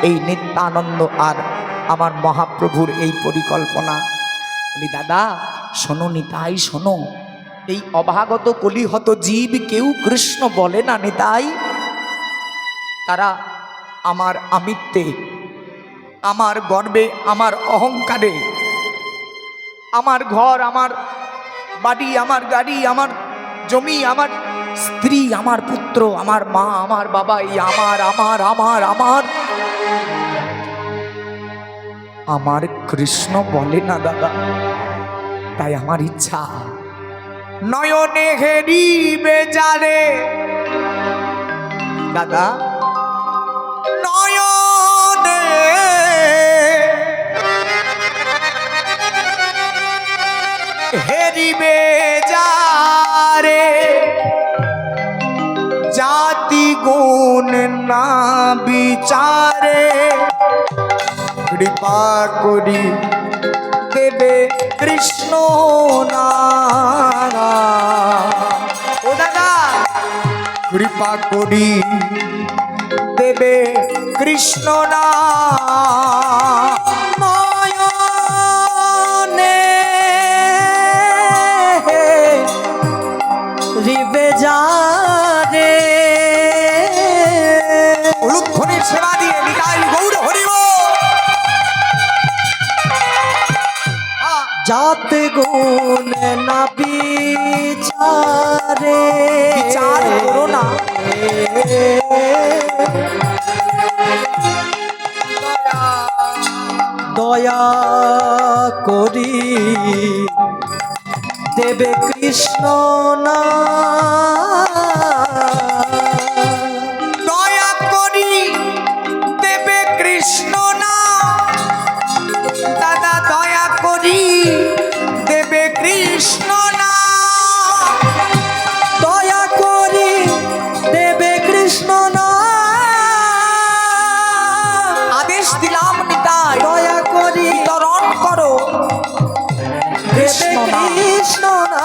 এই নিত্যানন্দ আর আমার মহাপ্রভুর এই পরিকল্পনা। বলি দাদা শোনো, নিতাই শোনো, এই অভাগত কলিহত জীব কেউ কৃষ্ণ বলে না নিতাই। তারা আমার আমিত্বে, আমার গর্বে, আমার অহংকারে, আমার ঘর, আমার বাড়ি, আমার গাড়ি, আমার জমি, আমার স্ত্রী, আমার পুত্র, আমার মা, আমার বাবা, এই আমার আমার আমার আমার আমার কৃষ্ণ বলে না দাদা। তাই আমার ইচ্ছা, নয়নে হেরিবে যারে দাদা, নয়নে হেরিবে যারে, জাতি গুণ না বিচারে, কৃপা করি দেবে কৃষ্ণ নাম। ও দাদা, কৃপা করি দেবে কৃষ্ণ নাম। নয়নে রিবে যা রে, উলুধ্বনির সেবা দিয়ে নিতাই গৌর হরিব। জাত গুণ না বিচারে, বিচার করো না। দয়া করি দেবে কৃষ্ণ না, দয়া করি দেবে কৃষ্ণ না। দাদা দয়া করি দেবে কৃষ্ণ না। দয়া করি দেবে কৃষ্ণ না, আদেশ দিলাম নিতাই, দয়া করি বিতরণ করো দেবে কৃষ্ণ নাম। কৃষ্ণ না।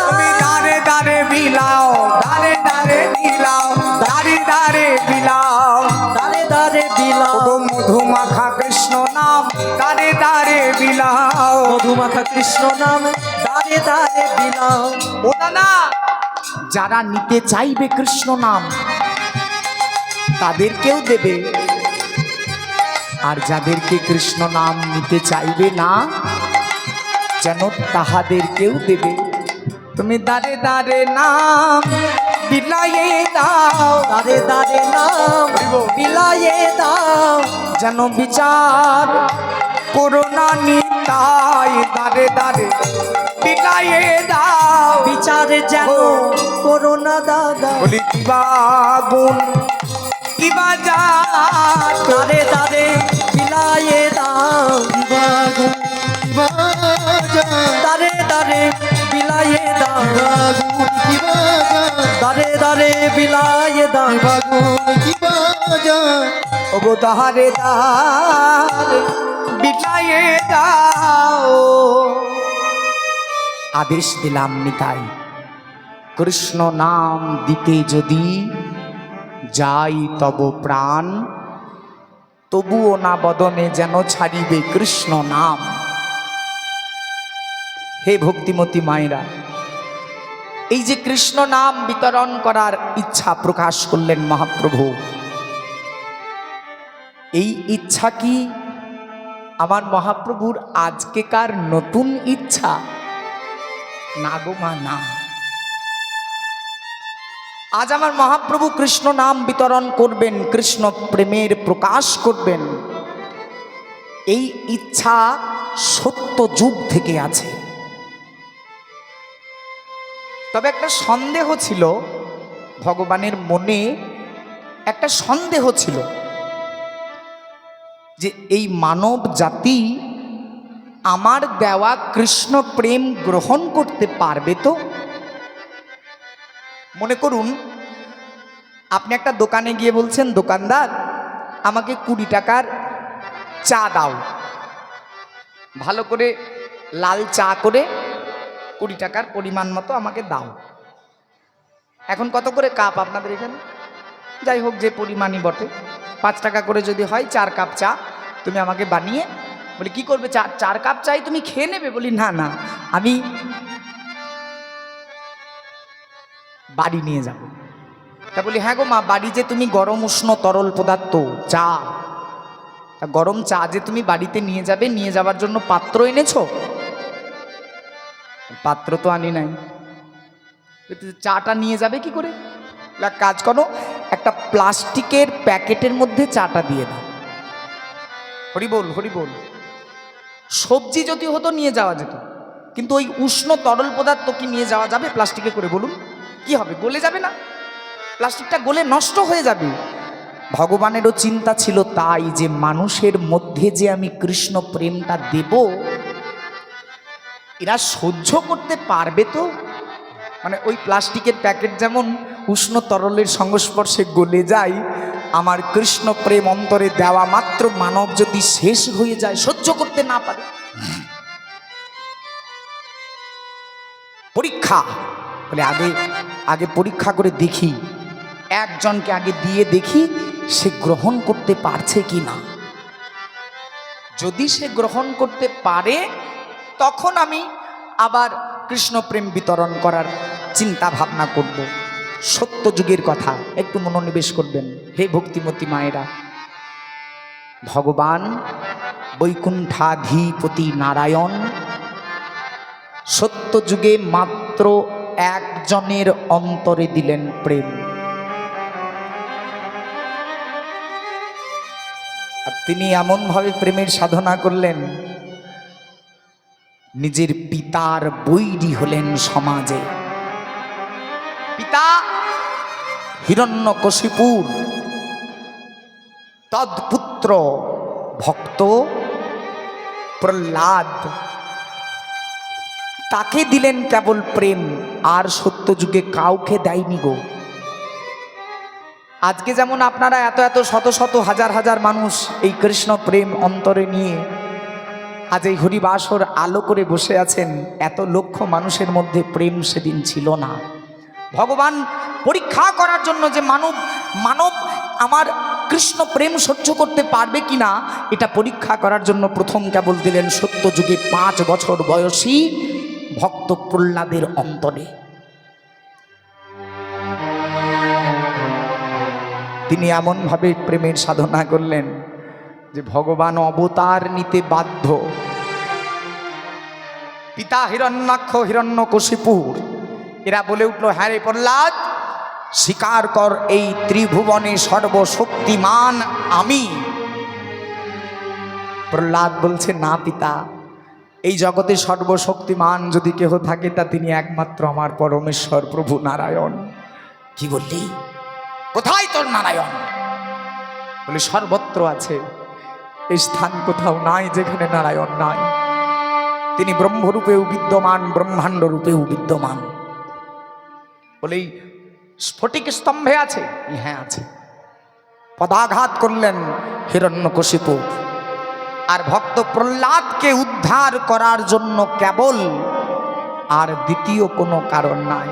তুমি দাঁড়ে দাঁড়ে বিলাও, দাঁড়ে দাঁড়ে বিলাও, দাঁড়ে দাঁড়ে বিলাও, দারে দারে বিলাও, ও মধুমাখা কৃষ্ণ নাম, দাঁড়ে দাঁড়ে বিলাও। মধুমাখা কৃষ্ণ নাম দারে দারে বিলাও। ও দাদা, যারা নিতে চাইবে কৃষ্ণ নাম তাদেরকেও দেবে, আর যাদেরকে কৃষ্ণ নাম নিতে চাইবে না যেন তাহাদেরকেও দেবে। তুমি দাঁড়ে দাঁড়ে নাম বিলাইয়ে দাও, দারে দারে নাম বিলায়ে দাও, যেন বিচার করোনা নিতাই। দাঁড়ে দাঁড়ে বিলাইয়ে দাও, বিচারে যেন করোনা দাদা। বলি কিবা গুণ কিবা জাত, দারে দারে বিলায়ে দাও, দারে দারে বিলায়ে দাও, দারে দারে বিলায়ে দাও। ওগো তাহারে দাঁড়ে বিলাইয়ে দাও। আদেশ দিলাম নিতাই, কৃষ্ণ নাম দিতে যদি যাই তব প্রাণ, তবুও না বদনে যেন ছাড়িবে কৃষ্ণ নাম। হে ভক্তিমতী মায়েরা, এই যে কৃষ্ণ নাম বিতরণ করার ইচ্ছা প্রকাশ করলেন মহাপ্রভু, এই ইচ্ছা কি আমার মহাপ্রভুর আজকেকার নতুন ইচ্ছা? না গো মা, না। আজ আমার মহাপ্রভু কৃষ্ণ নাম বিতরণ করবেন, কৃষ্ণ প্রেমের প্রকাশ করবেন, এই ইচ্ছা সত্য যুগ থেকে আছে। তবে একটা সন্দেহ ছিল ভগবানের মনে, একটা সন্দেহ ছিল যে এই মানব জাতি আমার দেওয়া কৃষ্ণ প্রেম গ্রহণ করতে পারবে তো? মনে করুন আপনি একটা দোকানে গিয়ে বলছেন, দোকানদার আমাকে 20 টাকার চা দাও, ভালো করে লাল চা করে 20 টাকার পরিমাণ মতো আমাকে দাও। এখন কত করে কাপ আপনাদের এখানে? যাই হোক, যে পরিমাণই বটে, 5 টাকা করে যদি হয় 4 কাপ চা তুমি আমাকে বানিয়ে, বলি কি করবে? 4 কাপ চাই তুমি খেয়ে নেবে? বলি না না, আমি বাড়ি নিয়ে যাব। তা বলি হ্যাঁ গো মা, বাড়ি যে তুমি গরম উষ্ণ তরল পদার্থ চা, তা গরম চা যে তুমি বাড়িতে নিয়ে যাবে, নিয়ে যাওয়ার জন্য পাত্র এনেছো? পাত্র তো আনি নাই। চাটা নিয়ে যাবে কি করে? এক কাজ করো, একটা প্লাস্টিকের প্যাকেটের মধ্যে চাটা দিয়ে দাও। হরি বল, হরি বল। সবজি যদি হতো নিয়ে যাওয়া যেত, কিন্তু ওই উষ্ণ তরল পদার্থ কি নিয়ে যাওয়া যাবে প্লাস্টিকে করে? বলুন কি হবে? গলে যাবে না? প্লাস্টিকটা গলে নষ্ট হয়ে যাবে। ভগবানেরও চিন্তা ছিল তাই, যে মানুষের মধ্যে যে আমি কৃষ্ণ প্রেমটা দেব, এরা সহ্য করতে পারবে তো? মানে ওই প্লাস্টিকের প্যাকেট যেমন উষ্ণ তরলের সংস্পর্শে গলে যায়, আমার কৃষ্ণ প্রেম অন্তরে দেওয়া মাত্র মানব যদি শেষ হয়ে যায়, সহ্য করতে না পারে, পরীক্ষা বলে আগে আগে পরীক্ষা করে দেখি, একজনকে আগে দিয়ে দেখি সে গ্রহণ করতে পারছে কি না। যদি সে গ্রহণ করতে পারে, তখন আমি আবার কৃষ্ণ প্রেম বিতরণ করার চিন্তা ভাবনা করব। সত্য যুগের কথা একটু মনোনিবেশ করবেন হে ভক্তিমতী মায়েরা। ভগবান বৈকুণ্ঠাধিপতি নারায়ণ সত্য যুগে মাত্র একজনের অন্তরে দিলেন প্রেম, আর তিনি এমনভাবে প্রেমের সাধনা করলেন, নিজের পিতার বৈরী হলেন সমাজে। পিতা হিরণ্যকশিপুর, তৎপুত্র ভক্ত প্রহ্লাদ, তাকে দিলেন কেবল প্রেম, আর সত্য যুগে কাউকে দেয়নি গো। আজকে যেমন আপনারা এত এত শত শত হাজার হাজার মানুষ এই কৃষ্ণ প্রেম অন্তরে নিয়ে আজ এই হরিবাসর আলো করে বসে আছেন, এত লক্ষ মানুষের মধ্যে প্রেম সেদিন ছিল না। ভগবান পরীক্ষা করার জন্য যে মানব আমার কৃষ্ণ প্রেম সহ্য করতে পারবে কিনা, এটা পরীক্ষা করার জন্য প্রথম কেবল দিলেন সত্য যুগে 5 বছর বয়সী ভক্ত প্রহ্লাদের অন্তরে। তিনি এমনভাবে প্রেমের সাধনা করলেন যে ভগবান অবতার নিতে বাধ্য। পিতা হিরণ্যাক্ষ, হিরণ্যকশিপুর, এরা বলে উঠল, হ্যাঁ রে প্রহ্লাদ, স্বীকার কর এই ত্রিভুবনে সর্বশক্তিমান আমি। প্রহ্লাদ বলছে, না পিতা, এই জগতে সর্বশক্তিমান যদি কেহ থাকে তা তিনি একমাত্র আমার পরমেশ্বর প্রভু নারায়ণ। কি বললি? কোথায় তোর নারায়ণ? বলে সর্বত্র আছে, এই স্থান কোথাও নাই যেখানে নারায়ণ নাই। তিনি ব্রহ্মরূপেও বিদ্যমান, ব্রহ্মাণ্ড রূপেও বিদ্যমান। বলেই স্ফটিক স্তম্ভে আছে? হ্যাঁ আছে। পদাঘাত করলেন হিরণ্যকশিপু। আর ভক্ত প্রহ্লাদকে উদ্ধার করার জন্য কেবল, আর দ্বিতীয় কোনো কারণ নাই,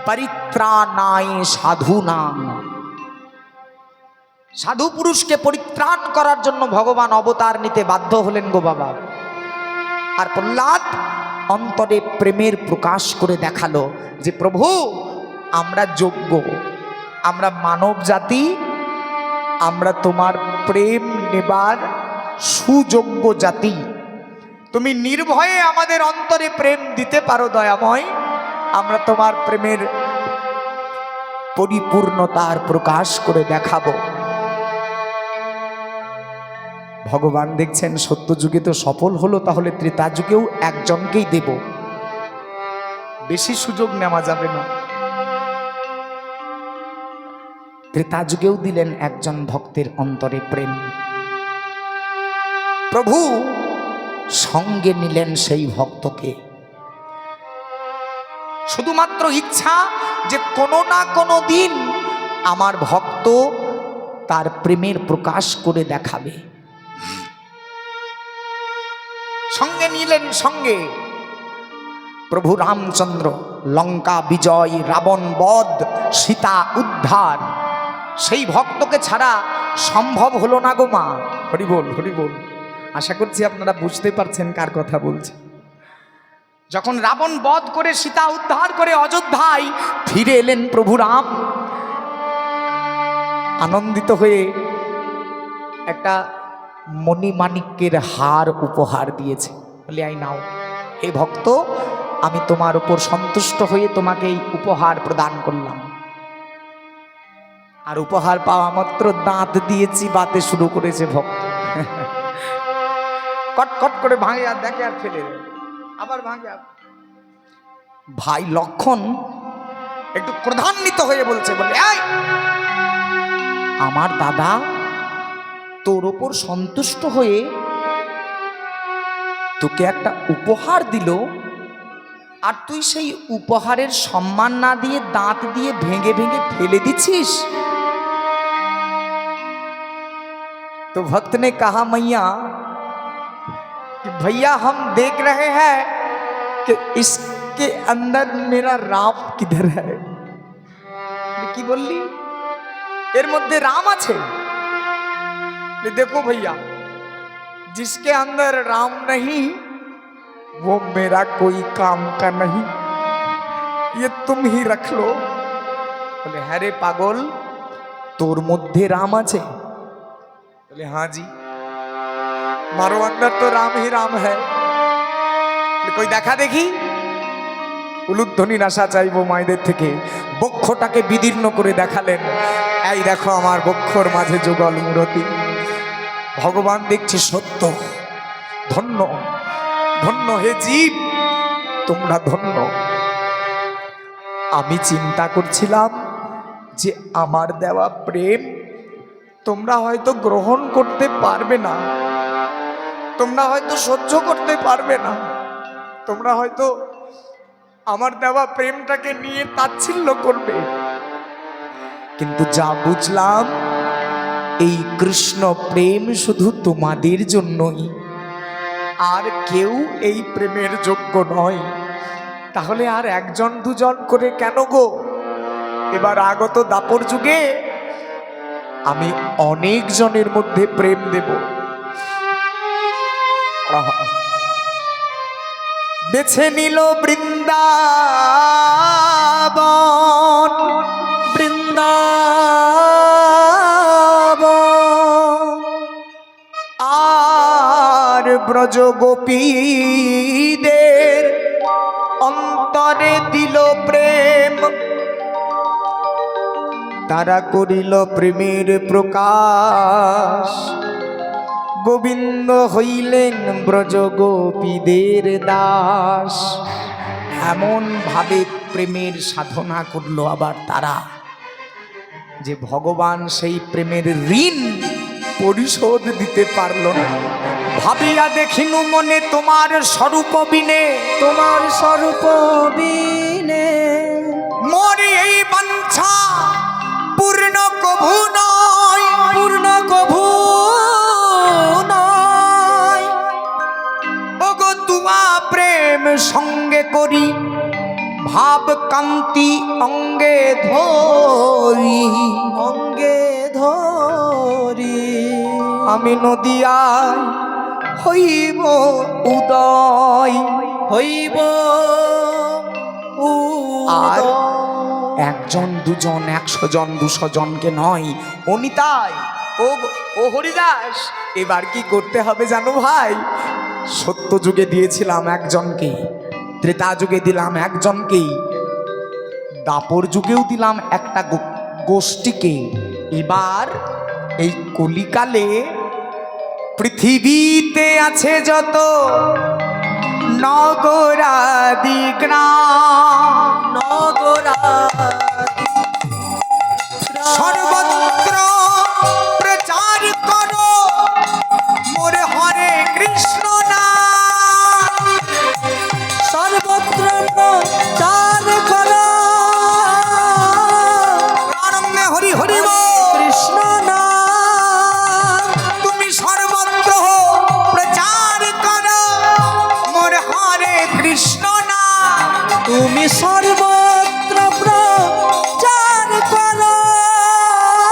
পরিত্রাণায় সাধুনাং, সাধু পুরুষকে পরিত্রাণ করার জন্য ভগবান অবতার নিতে বাধ্য হলেন গো বাবা। আর প্রহ্লাদ অন্তরে প্রেমের প্রকাশ করে দেখালো যে প্রভু আমরা যোগ্য, আমরা মানব জাতি, আমরা তোমার প্রেম নেবার সুযোগ্য জাতি। তুমি নির্ভয়ে আমাদের অন্তরে প্রেম দিতে পারো দয়াময়, আমরা তোমার প্রেমের পরিপূর্ণতার প্রকাশ করে দেখাবো। ভগবান দেখছেন সত্যযুগে তো সফল হলো, তাহলে ত্রেতা যুগেও একজনকেই দেব, বেশি সুযোগ নেওয়া যাবে না। ত্রেতা যুগেও দিলেন একজন ভক্তের অন্তরে প্রেম। প্রভু সঙ্গে নিলেন সেই ভক্তকে, শুধুমাত্র ইচ্ছা যে কোনো না কোনো দিন আমার ভক্ত তার প্রেমের প্রকাশ করে দেখাবে। সঙ্গে নিলেন, সঙ্গে প্রভু রামচন্দ্র। লঙ্কা বিজয়, রাবণ বধ, সীতা উদ্ধার, সেই ভক্তকে ছাড়া সম্ভব হলো না গো মা। হরি বল, হরি বল। আশা করছি আপনারা বুঝতে পারছেন কার কথা বলছি। যখন রাবণ বধ করে সীতা উদ্ধার করে অযোধ্যায় ফিরে এলেন প্রভু রাম, আনন্দিত হয়ে একটা মণিমাণিক্যের হার উপহার দিয়েছে। বলে আই নাও হে ভক্ত, আমি তোমার উপর সন্তুষ্ট হয়ে তোমাকে এই উপহার প্রদান করলাম। আর উপহার পাওয়া মাত্র দাঁত দিয়ে চিবাতে শুরু করেছে ভক্ত। কটকট করে ভাঙে আর দেখে আর ফেলে দেয়, আবার ভাঙে। ভাই লক্ষণ একটু ক্রোধান্বিত হয়ে বলছে, বলে এই আমার দাদা তোর ওপর সন্তুষ্ট হয়ে তোকে একটা উপহার দিল, আর তুই সেই উপহারের সম্মান না দিয়ে দাঁত দিয়ে ভেঙে ভেঙে ফেলে দিচ্ছিস। तो भक्त ने कहा मैया कि भैया हम देख रहे हैं कि इसके अंदर मेरा राम किधर है। की बोली एर मध्य राम आछे। देखो भैया, जिसके अंदर राम नहीं वो मेरा कोई काम का नहीं, ये तुम ही रख लो। बोले हरे पागल, तोर मध्य राम आछे? बोले हाँ जी, मारो अंदर तो राम ही राम है। कोई देखा देखी উলুধ্বনির আশা চাইবো মায়েদের থেকে। বক্ষটাকে বিদীর্ণ করে দেখালেন, এই দেখো আমার বক্ষর মাঝে যুগল মূরতি। ভগবান দেখছে সত্য, ধন্য ধন্য হে জীব, তোমরা ধন্য। আমি চিন্তা করছিলাম যে আমার দেওয়া প্রেম তোমরা হয়তো গ্রহণ করতে পারবে না, তোমরা হয়তো সহ্য করতে পারবে না, তোমরা হয়তো আমার দেওয়া প্রেমটাকে নিয়ে তাচ্ছিল্য করবে। কিন্তু যা বুঝলাম, এই কৃষ্ণ প্রেম শুধু তোমাদের জন্যই, আর কেউ এই প্রেমের যোগ্য নয়। তাহলে আর একজন দুজন করে কেন গো? এবার আগত দাপর যুগে আমি অনেক জনের মধ্যে প্রেম দেব। বেছে নিল বৃন্দাবন, বৃন্দাবন, আর ব্রজ গোপীদের অন্তরে দিল প্রেম। তারা করিল প্রেমের প্রকাশ, গোবিন্দ হইলেন ব্রজ গোপীদের দাস। এমন ভাবে প্রেমের সাধনা করলো আবার তারা, যে ভগবান সেই প্রেমের ঋণ পরিশোধ দিতে পারল না। ভাবিয়া দেখিনু মনে তোমার স্বরূপ বিনে, তোমার স্বরূপ বিনে মোর এই বাঞ্ছা পূর্ণ কভু নয়, পূর্ণ কভু নয়। ওগো তুমা প্রেম সঙ্গে করি, ভাব কান্তি অঙ্গে ধরি, অঙ্গে ধরি। আমি নদিয়ায় হইব উদয়, হইব আর উদয়। একজন দুজন 100 জন 200 জনকে নয়, অনিতাই ও হরিদাস, এবার কি করতে হবে জানো ভাই? সত্য যুগে দিয়েছিলাম একজনকে, ত্রেতা যুগে দিলাম একজনকে, দাপর যুগেও দিলাম একটা গোষ্ঠীকে। এবার এই কলিকালে পৃথিবীতে আছে যত নগরাদি গ্রাম, নগরাদি সর্বত্র প্রচার করো মোর হরে কৃষ্ণ নাম। সর্বত্র প্রচার করো আনন্দে হরি হরি বল। কৃষ্ণ নাম। তুমি সর্বত্র প্রচার করো মোর হরে কৃষ্ণ নাম। তুমি সর্বত্র প্রচার করো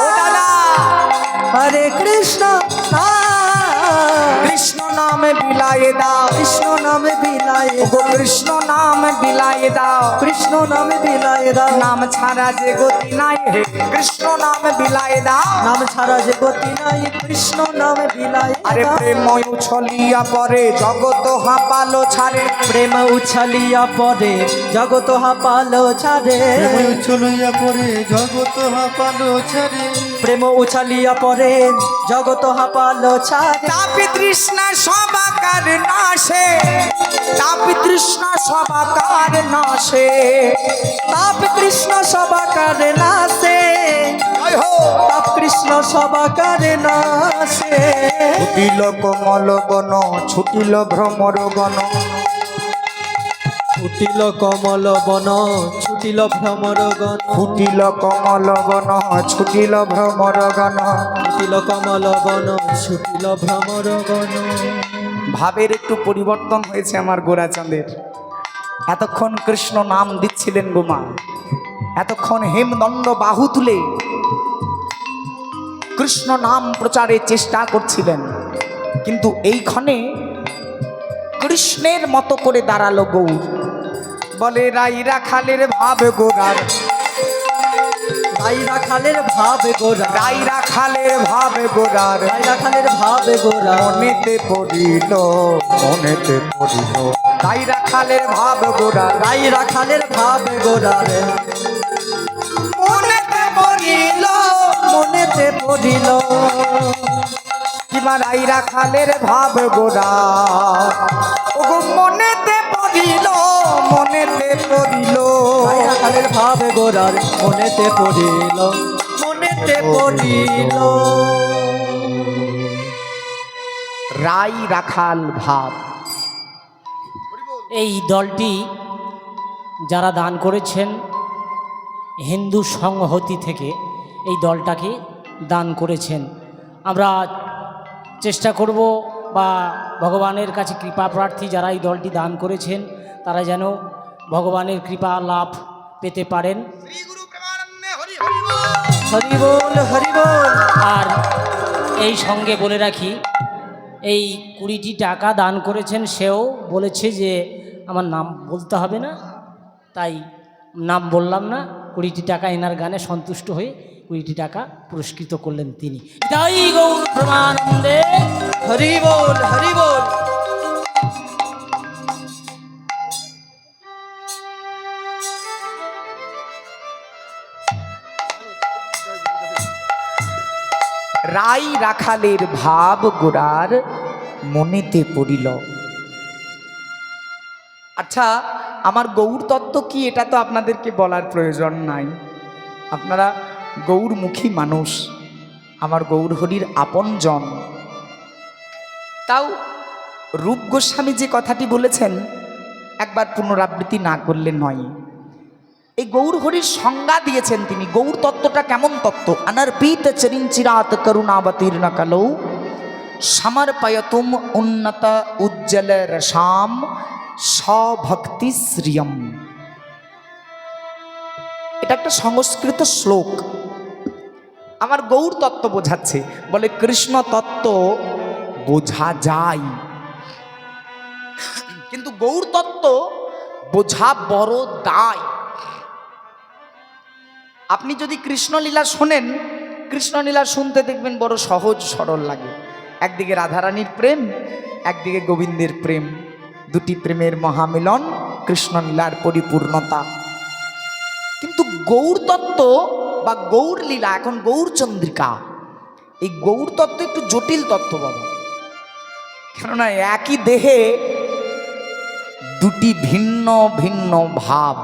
ও দাদা, হরে কৃষ্ণ নাম। কৃষ্ণ নামে বিলায়ে দাও, কৃষ্ণ নামে বিলায় গো কৃষ্ণ নামে বিলায়ে দাও। কৃষ্ণ নামে বিলায় দাও। নাম ছাড়া যে গতি নাই হে কৃষ্ণ নামে বিলায়ে দাও। নাম ছাড়া যে গতি নাই কৃষ্ণ নামে বিলায় আরে দাও। প্রেম উছলিয়া পরে জগত হাঁপালো ছাড়ে, প্রেম উছলিয়া পরে জগত হাঁপালো ছাড়ে। চলইয়া পরে জগত হাঁপালো ছাড়ে। প্রেম উছলিয়া পরে জগত হাঁপালো ছাড়ে। তাপি তৃষ্ণা সবাকার নাশে, তাপি তৃষ্ণা সবাকার নাশে। তাপ কৃষ্ণ সবাকারে নাচে, জয় হো। তাপ কৃষ্ণ সবাকারে নাচে। ছুটিল কমল বন, ছুটিল ভ্রমর গণ, ছুটিল কমল বন, ছুটিল ভ্রমর গণ। ফুটিল কমল বন, ছুটিল ভ্রমর গণ। ছুটিল কমল বন, ছুটিল ভ্রমর গণ। ভাবের একটু পরিবর্তন হয়েছে আমার গোরাচাঁদের। এতক্ষণ কৃষ্ণ নাম দিচ্ছিলেন গোমা, এতক্ষণ হেমদণ্ড বাহু তুলে কৃষ্ণ নাম প্রচারের চেষ্টা করছিলেন, কিন্তু এইখানে কৃষ্ণের মতো করে দাঁড়ালো গৌর। বলে রাইরা খালের ভাব গোরার, রাইরা খালের ভাব গোরা, রাইরা খালের ভাব গোরার। রাইরা খালের ভাব গোরা। মনেতে পড়িল, মনেতে পড়িল, রাইরা খালের ভাব গোরার। রাইরা খালের ভাব গোরা রে, মনেতে পড়িল, মনেতে পড়িল। কিবা রাইরা খালের ভাব গোরা, ওগো মনেতে পড়িল, মনেতে পড়িল। রাইরা খালের ভাব গোরার মনেতে পড়িল, মনেতে পড়িল। রাই রাখাল ভাব। এই দলটি যারা দান করেছেন হিন্দু সংহতি থেকে এই দলটাকে দান করেছেন। আমরা চেষ্টা করব বা ভগবানের কাছে কৃপা প্রার্থী যারা এই দলটি দান করেছেন তারা যেন ভগবানের কৃপা লাভ পেতে পারেন। হরি বল, হরি বল। আর এই সঙ্গে বলে রাখি, এই 20টি টাকা দান করেছেন সেও বলেছে যে আমার নাম বলতে হবে না, তাই নাম বললাম না। 20টি টাকা এনার গানে সন্তুষ্ট হয়ে 20টি টাকা পুরস্কৃত করলেন তিনি। জয় গৌর প্রেমানন্দে। হরি বল, হরি বল। রাই রাখালের ভাব গোরার মনেতে পড়িল। আচ্ছা, আমার গৌর তত্ত্ব কি এটা তো আপনাদেরকে বলার প্রয়োজন নাই, আপনারা গৌরমুখী মানুষ, আমার গৌর হরির আপনজন। তাও রূপ গোস্বামী যে কথাটি বলেছেন একবার পুনরাবৃত্তি না করলে নয়। এই গৌর হরির সংজ্ঞা দিয়েছেন তিনি। গৌর তত্ত্বটা কেমন তত্ত্ব? অনর্পিত চরিঞ্চিরাত করুণাবতীর্ণ কালৌ সমর্পয়তুম উন্নত উজ্জ্বল রসাম স্বভক্তি শ্রিয়ম। এটা একটা সংস্কৃত শ্লোক। আমার গৌর তত্ত্ব বোঝাচ্ছে, বলে কৃষ্ণ তত্ত্ব বোঝা যায় কিন্তু গৌর তত্ত্ব বোঝা বড় দায়। আপনি যদি কৃষ্ণলীলা শোনেন, কৃষ্ণলীলা শুনতে দেখবেন বড় সহজ সরল লাগে। একদিকে রাধারানীর প্রেম, একদিকে গোবিন্দের প্রেম, দুটি প্রেমের মহামিলন, কৃষ্ণলীলার পরিপূর্ণতা। কিন্তু গৌর তত্ত্ব বা গৌর লীলা, এখন গৌর চন্দ্রিকা, এই গৌর তত্ত্ব একটু জটিল তত্ত্ব বাবা। কেননা একই দেহে দুটি ভিন্ন ভিন্ন ভাব।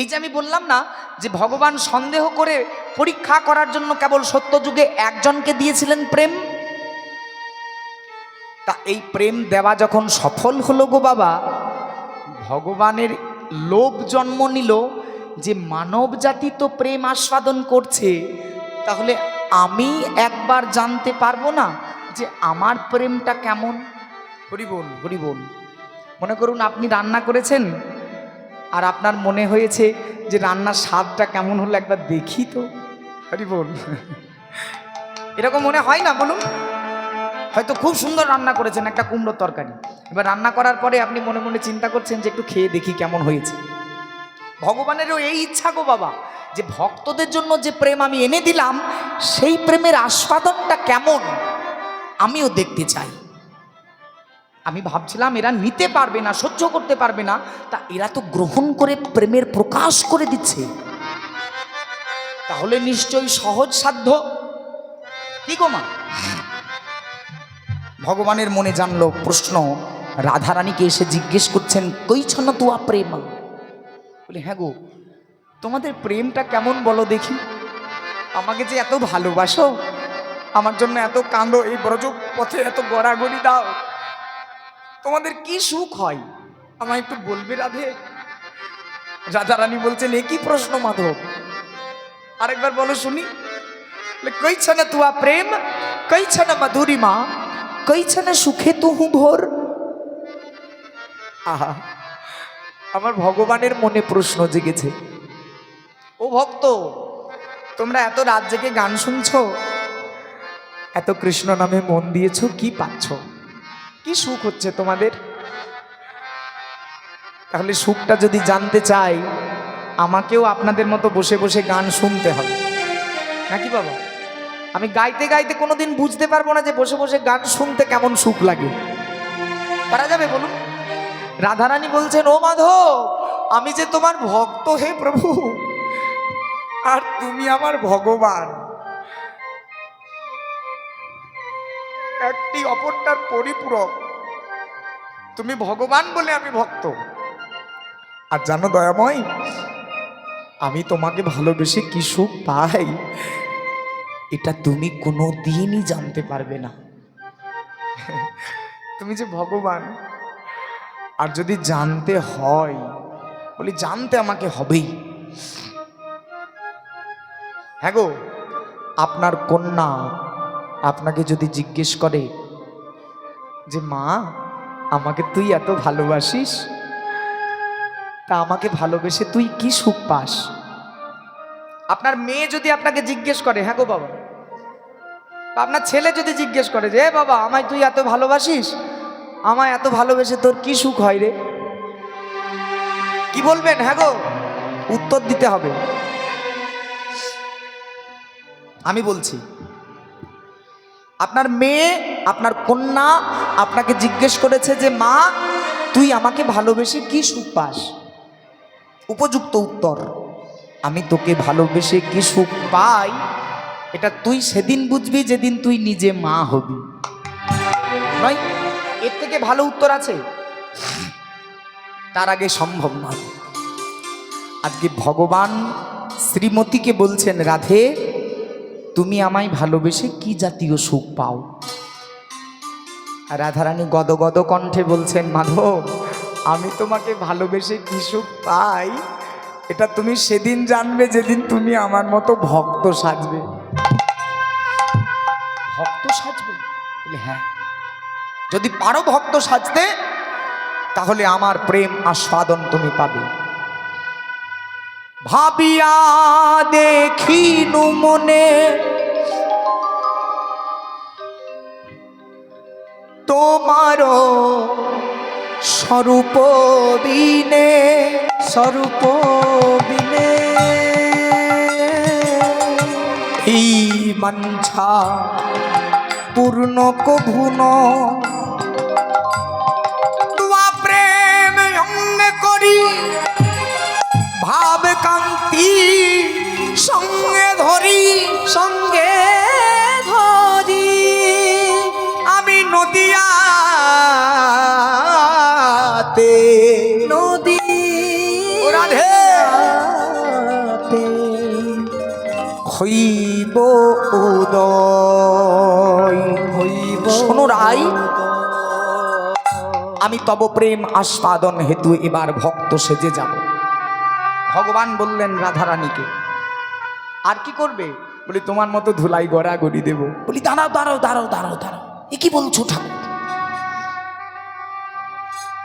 এই যে আমি বললাম না যে ভগবান সন্দেহ করে পরীক্ষা করার জন্য কেবল সত্যযুগে একজনকে দিয়েছিলেন প্রেম, তা এই প্রেম দেওয়া যখন সফল হলো গো বাবা, ভগবানের লোভ জন্ম নিল যে মানব জাতি তো প্রেম আস্বাদন করছে, তাহলে আমি একবার জানতে পারবো না যে আমার প্রেমটা কেমন? হরি বল, হরি বল। মনে করুন আপনি রান্না করেছেন আর আপনার মনে হয়েছে যে রান্নার স্বাদটা কেমন হলো একবার দেখি তো। হরি বল। এরকম মনে হয় না বলুন? হয়তো খুব সুন্দর রান্না করেছেন একটা কুমড়োর তরকারি, এবার রান্না করার পরে আপনি মনে মনে চিন্তা করছেন যে একটু খেয়ে দেখি কেমন হয়েছে। ভগবানেরও এই ইচ্ছা গো বাবা, যে ভক্তদের জন্য যে প্রেম আমি এনে দিলাম, সেই প্রেমের আস্বাদনটা কেমন আমিও দেখতে চাই। আমি ভাবছিলাম এরা নিতে পারবে না, সহ্য করতে পারবে না, তা এরা তো গ্রহণ করে প্রেমের প্রকাশ করে দিচ্ছে, তাহলে নিশ্চয়ই সহজ সাধ্য। কি গো মা? ভগবানের মনে জানলো প্রশ্ন, রাধারানীকে এসে জিজ্ঞেস করছেন, কইছন তুয়া প্রেম? বলে হ্যাঁ গো, তোমাদের প্রেমটা কেমন বলো দেখি। আমাকে যে এত ভালোবাসো, আমার জন্য এত কাঁদো, এই ব্রজ পথে এত গড়াগড়ি দাও, তোমাদের কি সুখ হয় আমায় একটু বলবে রাধে? রাধারানী বলছেন, এ কি প্রশ্ন মাধব, আরেকবার বলো শুনি। কইছন তুয়া প্রেম, কইছন মধুরিমা, কইছন সুখে তুহু ভোর। আহা, আমার ভগবানের মনে প্রশ্ন জেগেছে। ও ভক্ত, তোমরা এত রাত জেগে গান শুনছো, এত কৃষ্ণ নামে মন দিয়েছো, কি পাচ্ছ? কি সুখ হচ্ছে তোমাদের? তাহলে সুখটা যদি জানতে চাই, আমাকেও আপনাদের মতো বসে বসে গান শুনতে হবে নাকি বাবা? আমি গাইতে গাইতে কোনোদিন বুঝতে পারবো না যে বসে বসে গান শুনতে কেমন সুখ লাগে। পারা যাবে বলুন? রাধারানী বলছেন, ও মাধব, আমি যে তোমার ভক্ত হে প্রভু, আর তুমি আমার ভগবান, একটি অপরটার পরিপূরক। তুমি ভগবান বলে আমি ভক্ত। আর জানো দয়াময়, আমি তোমাকে ভালোবেসে কি সুখ পাই, এটা তুমি কোনো দিনই জানতে পারবে না। তুমি যে ভগবান, আর যদি জানতে হয়, বলি জানতে আমাকে হবেই। হ্যাঁ গো, আপনার কন্যা আপনাকে যদি জিজ্ঞেস করে যে মা, আমাকে তুই এত ভালোবাসিস, তা আমাকে ভালোবেসে তুই কি সুখ পাস? আপনার মেয়ে যদি আপনাকে জিজ্ঞেস করে, হ্যাঁ গো বাবা, বা আপনার ছেলে যদি জিজ্ঞেস করে যে বাবা, আমায় তুই এত ভালোবাসিস, আমায় এত ভালোবেসে তোর কি সুখ হয় রে, কি বলবেন? হ্যাঁ গো, উত্তর দিতে হবে। আমি বলছি, আপনার মেয়ে, আপনার কন্যা আপনাকে জিজ্ঞেস করেছে যে মা, তুই আমাকে ভালোবেসে কি সুখ পাস? উপযুক্ত উত্তর, আমি তোকে ভালোবেসে কি সুখ পাই, এটা তুই সেদিন বুঝবি যেদিন তুই নিজে মা হবি। নয়, এর থেকে ভালো উত্তর আছে? তার আগে সম্ভব নয়। আজকে ভগবান শ্রীমতীকে বলছেন, রাধে, তুমি আমায় ভালোবেসে কি জাতীয় সুখ পাও? রাধারানী গদগদ কণ্ঠে বলছেন, মাধব, আমি তোমাকে ভালোবেসে কি সুখ পাই, এটা তুমি সেদিন জানবে যেদিন তুমি আমার মতো ভক্ত সাজবে। ভক্ত সাজবে? বলে হ্যাঁ, যদি পারো ভক্ত সাজতে, তাহলে আমার প্রেম আস্বাদন তুমি পাবে। ভাবিয়া দেখিনু মনে তোমারও স্বরূপ বিনে, স্বরূপ বিনে এই বাঞ্ছা পূর্ণ কভু তুয়া প্রেম অঙ্গ করি ভাব কান্তি সঙ্গে ধরি, সঙ্গে ধরি আমি নদিয়াতে নদী ও রাধে রাতে হইব উদয়। হইব শোনো রাই, আমি তব প্রেম আস্বাদন হেতু এবার ভক্ত সেজে যাব। ভগবান বললেন রাধারানীকে, আর কি করবে? বলি তোমার মতো ধুলাই গড়াগড়ি দেব। বলি দাঁড়াও দাঁড়াও দাঁড়াও দাঁড়াও দাঁড়াও, এ কি বলছো ঠাকুর?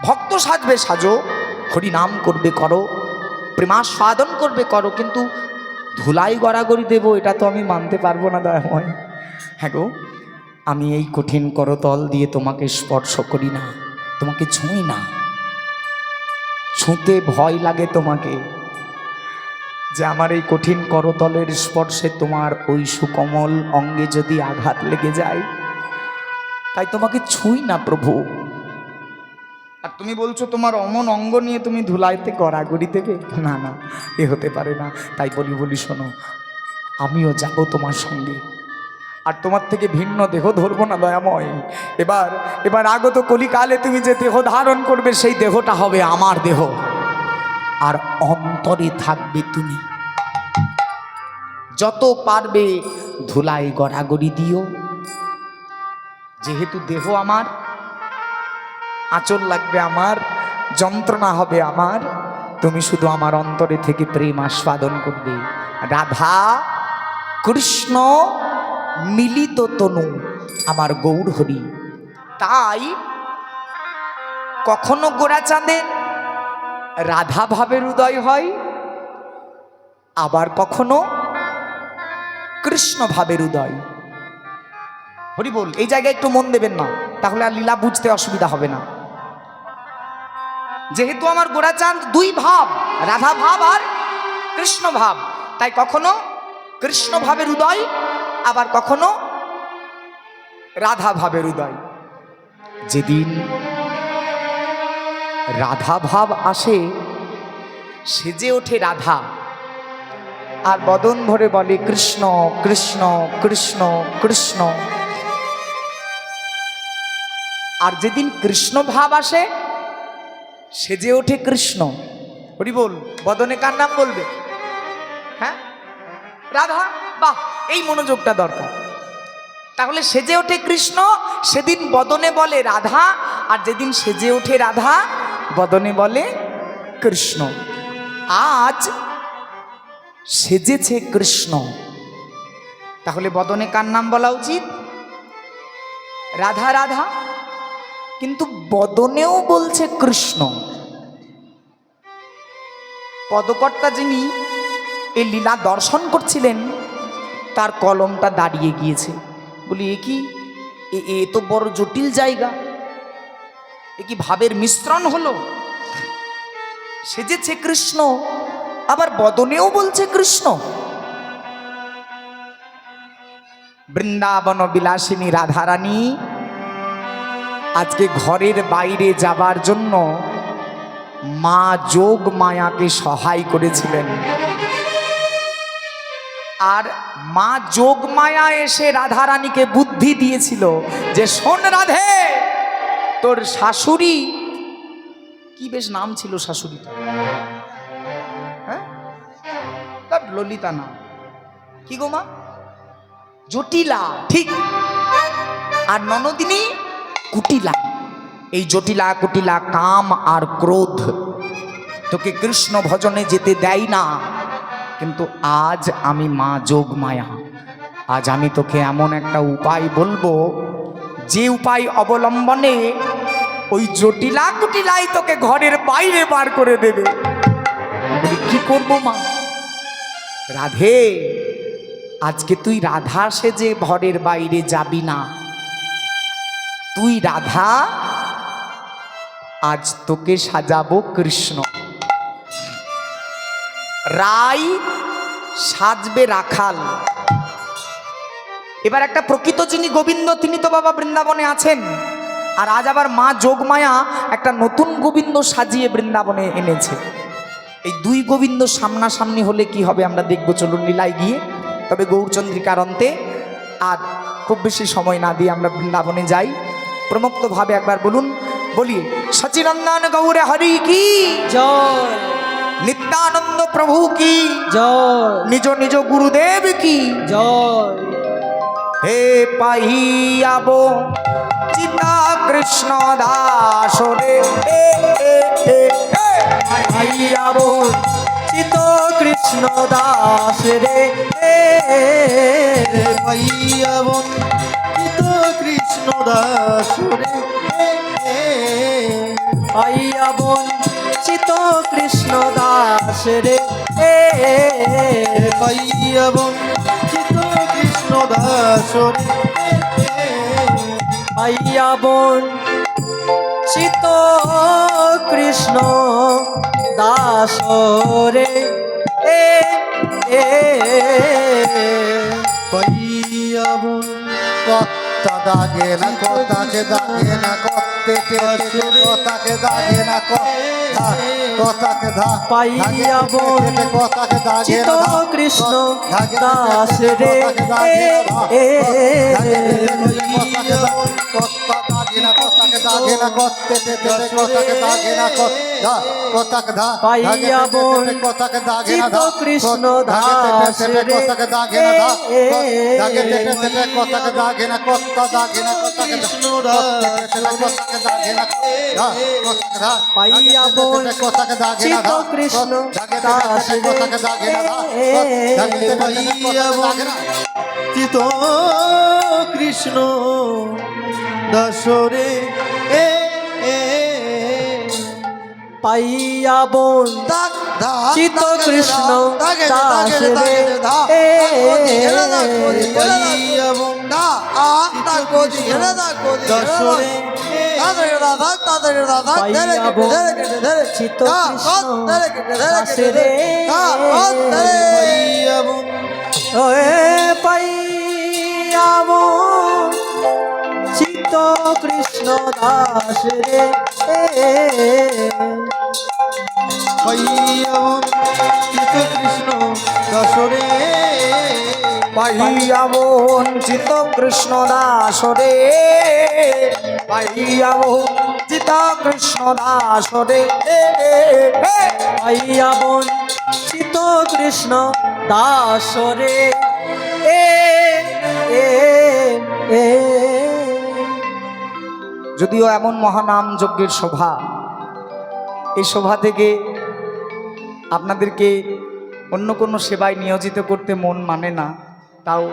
ভক্ত সাজবে সাজো, হরি নাম করবে করো, প্রেমাস্বাদন করবে করো, কিন্তু ধুলাই গড়াগড়ি দেব এটা তো আমি মানতে পারবো না দয়াময়। হ্যাঁ গো, আমি এই কঠিন করতল দিয়ে তোমাকে স্পর্শ করি না, তোমাকে ছুঁই না, ছুঁতে ভয় লাগে তোমাকে, যে আমার এই কঠিন করতলের স্পর্শে তোমার ওই সুকোমল অঙ্গে যদি আঘাত লেগে যায়, তাই তোমাকে ছুঁই না প্রভু। আর তুমি বলছো তোমার অমন অঙ্গ নিয়ে তুমি ধুলাইতে গড়াগড়ি দেবে? না না, এ হতে পারে না। তাই বলি শোনো, আমিও যাব তোমার সঙ্গে, আর তোমার থেকে ভিন্ন দেহ ধরবো না দয়াময়। এবার আগত কলিকালে তুমি যে দেহ ধারণ করবে সেই দেহটা হবে আমার দেহ, আর অন্তরে থাকবে তুমি। যত পারবে ধুলাই গড়াগড়ি দিও, যেহেতু দেহ আমার, আঁচল লাগবে আমার, যন্ত্রণা হবে আমার, তুমি শুধু আমার অন্তরে থেকে প্রেম আস্বাদন করবে। রাধা কৃষ্ণ মিলিত তনু আমার গৌর হরি। তাই কখনো গোরা চাঁদের রাধা ভাবের উদয় হয়, আবার কখনো কৃষ্ণ ভাবের উদয়। হরি বল, এই জায়গায় একটু মন দেবেন না, তাহলে আর লীলা বুঝতে অসুবিধা হবে না। যেহেতু আমার গোরাচাঁদ দুই ভাব, রাধা ভাব আর কৃষ্ণ ভাব, তাই কখনো কৃষ্ণ ভাবের উদয়, আবার কখনো রাধা ভাবের উদয়। যেদিন রাধা ভাব আসে, সেজে ওঠে রাধা, আর বদন ভরে বলে কৃষ্ণ কৃষ্ণ কৃষ্ণ কৃষ্ণ। আর যেদিন কৃষ্ণ ভাব আসে, সেজে ওঠে কৃষ্ণ। হরি বল, বদনে কার নাম বলবে? হ্যাঁ, রাধা। বাহ, এই মনোযোগটা দরকার। তাহলে সেজে ওঠে কৃষ্ণ, সেদিন বদনে বলে রাধা, আর যেদিন সেজে ওঠে রাধা, বদনে বলে কৃষ্ণ। আজ সেজেছে কৃষ্ণ, তাহলে বদনে কার নাম বলা উচিত? রাধা রাধা, কিন্তু বদনেও বলছে কৃষ্ণ। পদকর্তা যিনি এই লীলা দর্শন করছিলেন, তার কলমটা দাঁড়িয়ে গিয়েছে। বলি এ কি, এ তো বড় জটিল জায়গা, এ কি ভাবের মিশ্রণ হলো? সেজেছে কৃষ্ণ, আবার বদনেও বলছে কৃষ্ণ। বৃন্দাবন বিলাসিনী রাধারানী আজকে ঘরের বাইরে যাবার জন্য মা যোগ মায়াকে সহায় করেছিলেন, আর মা যোগ মায়া এসে রাধারানীকে বুদ্ধি দিয়েছিল যে শোন রাধে, তোর শাশুড়ি, কি বেশ নাম ছিল শাশুড়িটা, হ্যাঁ, তার ললিতা নাম কি গো মা? জটিলা, ঠিক। আর ননদিনী কুটিলা। এই জটিলা কুটিলা কাম আর ক্রোধ তোকে কৃষ্ণ ভজনে যেতে দেয় না। কিন্তু আজ আমি মা যোগ মায়া, আজ আমি তোকে এমন একটা উপায় বলবো, যে উপায় অবলম্বনে ওই জটিলা কুটিলাই তোকে ঘরের বাইরে বার করে দেবে। কি করব মা? রাধে, আজকে তুই রাধা সেজে ঘরের বাইরে যাবি না, তুই রাধা, আজ তোকে সাজাবো কৃষ্ণ। রাই সাজবে রাখাল। এবার একটা প্রকৃত যিনি গোবিন্দ, তিনি তো বাবা বৃন্দাবনে আছেন, আর আজ আবার মা যোগমায়া একটা নতুন গোবিন্দ সাজিয়ে বৃন্দাবনে এনেছে। এই দুই গোবিন্দ সামনাসামনি হলে কি হবে আমরা দেখবো, চলুন লীলায় গিয়ে। তবে গৌরচন্দ্রিকার অন্তে আর খুব বেশি সময় না দিয়ে আমরা বৃন্দাবনে যাই। প্রমুক্তভাবে একবার বলুন, বলি সচিনন্দন গৌরে হরি কি জয় নিত্যানন্দ প্রভু কি জয় নিজ নিজ গুরুদেব কি জয়। হে পাইয়াবো চিতা কৃষ্ণ দাস রে, পাইয়াবো চিত কৃষ্ণ দাস রে, পাইয়াবো চিত কৃষ্ণ দাস রে, পাইয়াবো চিত কৃষ্ণ দাস রে, পাইয়াবো চিত কৃষ্ণ দাস রে, পাইয়াবো চিত কৃষ্ণ দাস রে, পাইয়াবো কত্তা দাগে না কতাকে দাগে না কত্তে কতাকে দাগে না কতাকে ধা পাইয়াবো কতাকে দাগে চিত না কৃষ্ণ দাস রে, কত্তা দাগে না কতাকে দাগে না কত্তে কতাকে দাগে না কতাকে ধা পাইয়াবো কতাকে দাগে না চিত কৃষ্ণ দাস রে, কতাকে দাগে না দাগে কতাকে দাগে না কত্তা দাগে না কতাকে কৃষ্ণ কতাকে দাগে না পাইয়াবো কতাকে দাগে না চিত কৃষ্ণ দাস রে, কতাকে দাগে না পাইয়াবো চিত কৃষ্ণ দাস রে, পাইয়াবো চিত কৃষ্ণ দাস রে, পাইয়াবো দাস রে, পাইয়াবো চিত কৃষ্ণ দাস রে, পাইয়াবো পাইয়াবো চিত কৃষ্ণ দাস রে, পাইয়াবো চিত কৃষ্ণ দাস রে, পাইয়াবো চিত কৃষ্ণ দাস রে, পাইয়াবো চিত কৃষ্ণ দাস রে, পাইয়াবো চিত কৃষ্ণ দাস রে, যদিও এমন মহানাম যজ্ঞের শোভা, এই শোভা থেকে আপনাদেরকে অন্য কোনো সেবায় নিয়োজিত করতে মন মানে না, তাও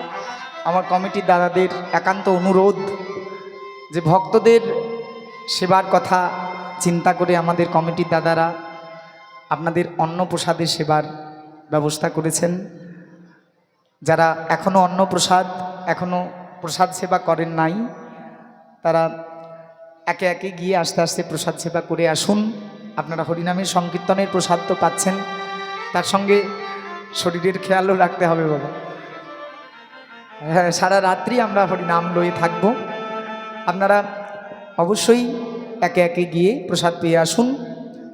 আমার কমিটির দাদাদের একান্ত অনুরোধ যে ভক্তদের সেবার কথা চিন্তা করে আমাদের কমিটির দাদারা আপনাদের অন্নপ্রসাদের সেবার ব্যবস্থা করেছেন। যারা এখনও এখনও প্রসাদ সেবা করেন নাই, তারা একে একে গিয়ে আস্তে আস্তে প্রসাদ সেবা করে আসুন। আপনারা হরিনামের সংকীর্তনের প্রসাদ তো পাচ্ছেন, তার সঙ্গে শরীরের খেয়ালও রাখতে হবে বাবা। হ্যাঁ, সারা রাত্রি আমরা হরিনাম লয়ে থাকবো। আপনারা অবশ্যই একে একে গিয়ে প্রসাদ পেয়ে আসুন।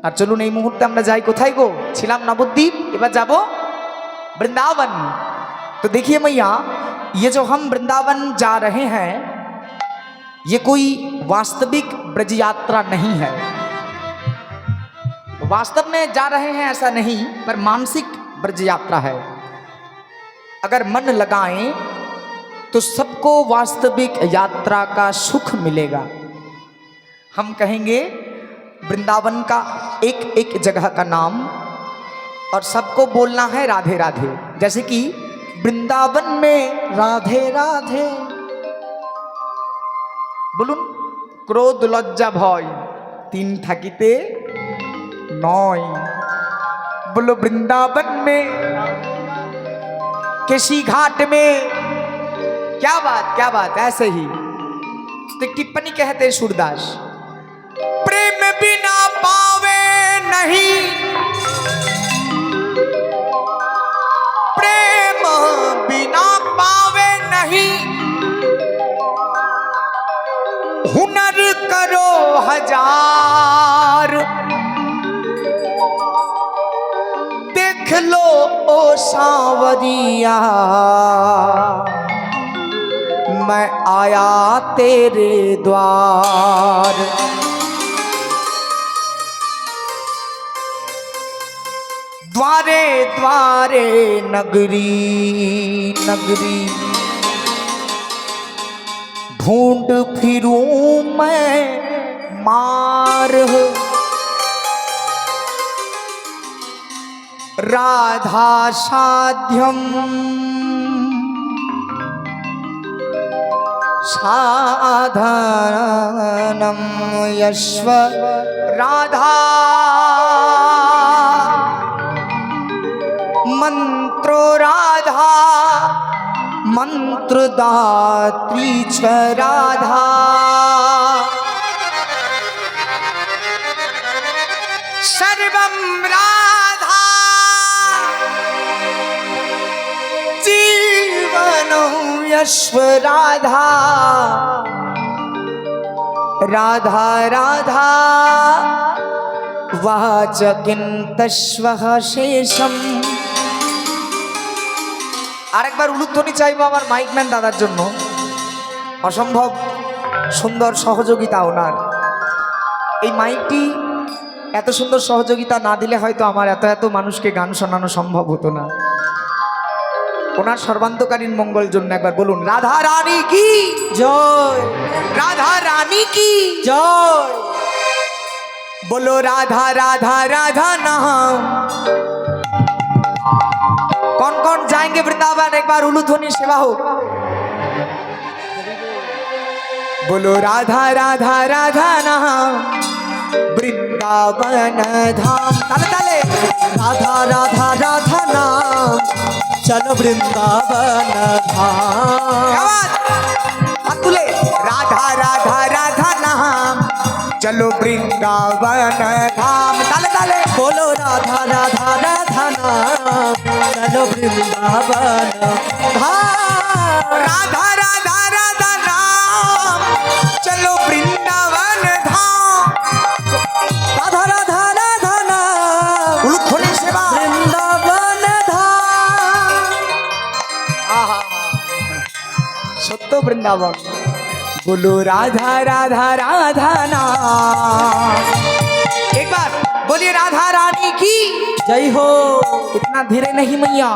আর চলুন এই মুহূর্তে আমরা যাই কোথায় গো, ছিলাম নবদ্বীপ, এবার যাব वृंदावन। तो देखिए मैया, ये जो हम वृंदावन जा रहे हैं, ये कोई वास्तविक ब्रज यात्रा नहीं है। वास्तव में जा रहे हैं ऐसा नहीं, पर मानसिक ब्रज यात्रा है। अगर मन लगाएं तो सबको वास्तविक यात्रा का सुख मिलेगा। हम कहेंगे वृंदावन का एक एक जगह का नाम, और सबको बोलना है राधे राधे। जैसे कि वृंदावन में রাধে রাধে, বলুন, ক্রোধ লজ্জা ভয় তিন থাকিতে নয়। बोलो वृंदावन में, केसी घाट में, क्या बात ऐसे ही तो एक टिप्पणी कहते हैं सूरदास, प्रेम बिना पावे नहीं, प्रेम बिना पावे नहीं, हुनर करो हजार, देख लो ओ सांवरिया मैं आया तेरे द्वार। द्वारे द्वारे नगरी नगरी ढूंढ फिरूं मैं मार, राधा साध्यम साधनम यश्व राधा मंत्रो राधा मंत्रदात्री च राधा, सर्वं राधा जीवनं यश्व राधा, राधा राधा वाचकिन्तश्वः शेषम्। আরেকবার উলুধ্বনি চাইবো আমার মাইকম্যান দাদার জন্য, অসম্ভব সুন্দর সহযোগিতা ওনার। এই মাইকটি এত সুন্দর সহযোগিতা না দিলে হয়তো আমার এত এত মানুষকে গান শোনানো সম্ভব হতো না। ওনার সর্বান্তকালীন মঙ্গল জন্য একবার বলুন, রাধা রানী কি জয়, রাধা রানী কি জয়। बोलो राधा राधा राधा नाम। कौन कौन जाएंगे वृंदावन, एक बार उलूध्वनि सेवा हो। बोलो राधा राधा राधा नाम वृंदावन धाम। ताले ताले। राधा राधा राधा नाम चलो वृंदावन धाम। क्या बात? हाथ तुले। राधा राधा राधा नाम चलो वृंदावन धाम। ताले ताले। बोलो राधा राधा राधा नाम चलो वृंदावन धाम। राधा राधा राधा नाम चलो वृंदावन धाम। राधा राधा राधा नाम उलूध्वनि सेवा। वृंदावन धाम। आहा सत्य वृंदावन। बोलो राधा राधा राधा नाम। एक बार बोलिए राधा रानी की जय हो। इतना धीरे नहीं मैया,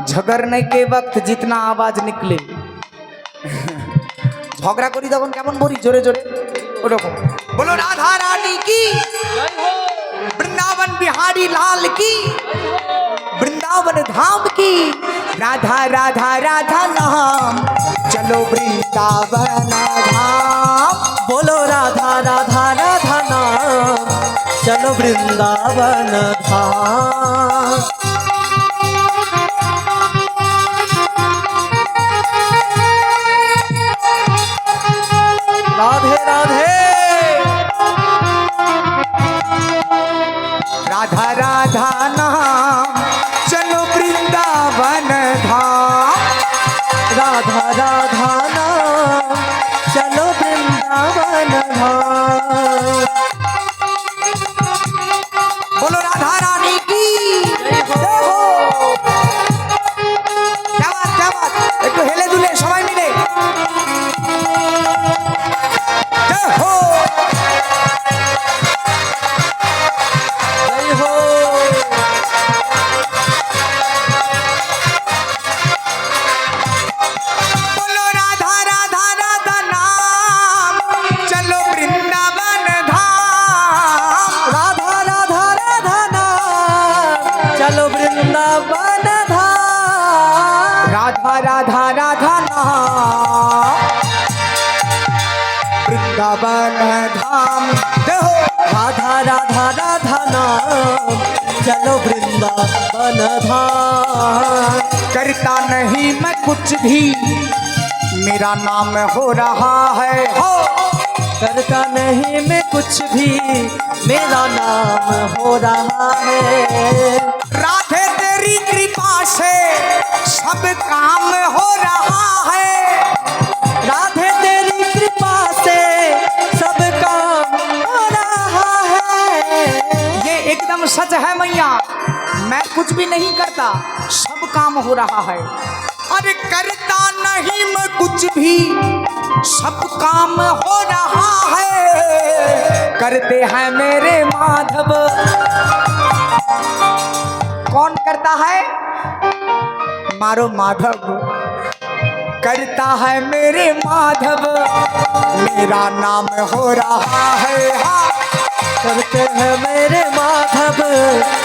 झगड़ने के वक्त जितना आवाज निकले। झगड़ा करी तখন কেমন বলি জোরে জোরে ওরকম। बोलो राधा रानी की वृंदावन बिहारी लाल की वृंदावन धाम की। राधा राधा राधा नाम चलो वृंदावन धाम। बोलो राधा राधा राधा नाम चलो वृंदावन धाम। राधे राधे। राधा राधा नाम चलो वृंदावन धाम। राधा राधा नाम चलो वृंदावन धाम। बोलो राधा रानी की जय हो। क्या बात একটু হেলে দুলে সবাই মিলে জয় हो। जय हो। बोलो राधा राधा राधा नाम चलो वृंदावन धाम। राधा राधा राधा नाम चलो वृंदावन धाम। राधा राधा राधा नाम वृंदावन धाम। जय हो। राधा राधा राधा नाम चलो वृंदावन धाम। करता नहीं मैं कुछ भी मेरा नाम हो रहा है हो। करता नहीं मैं कुछ भी, मेरा नाम हो रहा है। राधे तेरी कृपा से सब काम हो रहा है। राधे तेरी कृपा से सब काम हो रहा है। ये एकदम सच है मैया, मैं कुछ भी नहीं करता, सब काम हो रहा है। अरे करता नहीं मैं कुछ भी, सब काम हो रहा है। करते हैं मेरे माधव। कौन करता है? मारो माधव। करता है मेरे माधव, मेरा नाम हो रहा है। हाँ। करते हैं मेरे माधव,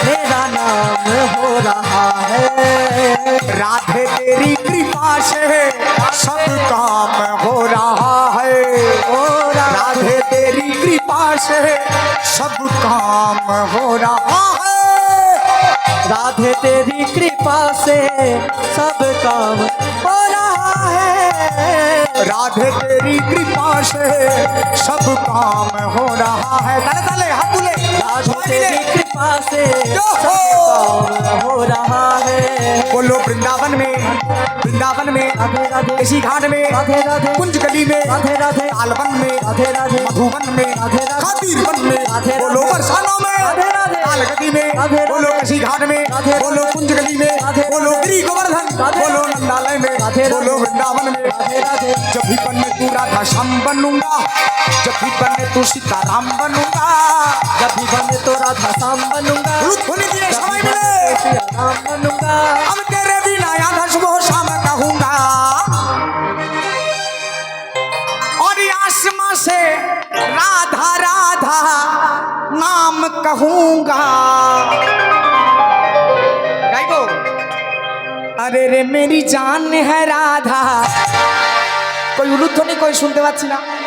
मेरा नाम हो रहा है। राधे तेरी कृपा से सब काम हो रहा है। ओ राधे तेरी कृपा से सब काम हो रहा है। राधे तेरी कृपा से सब काम हो रहा है। राधे तेरी कृपा से सब काम हो रहा है। ताले ताले हाथ तुले। राधे तेरी कृपा से जो सब काम हो रहा है। बोलो वृंदावन में, वृंदावन में, राधे राधे किसी घाट में, राधे राधे कुंज गली में, राधे राधे तालवन में, राधे राधे मधुबन में, राधे राधे खातिर वन में, राधे बोलो राधे बरसानों में, राधे राधे तालगति में, राधे राधे बोलो किसी घाट में, राधे राधे बोलो कुंज गली में, राधे बोलो राधे गिरी गोवर्धन, राधे बोलो राधे नंदालय में, राधे राधे बोलो वृंदावन में। राधे राधे जब भी बनने तू राधा श्याम बनूंगा, जब भी बनने तू सीताराम बनूंगा। जब भी बने तो राधा श्याम बनूंगा। रुद्र दिए जब समय भी बने मिले, तो श्री राम बनूंगा। अब तेरे बिना आधा सुबह शाम कहूंगा। और आसमां से राधा राधा नाम कहूंगा। गाइबो। अरे रे मेरी जान है राधा। कोई उलूद तो नहीं, कोई सुनते पाচ্ছি না।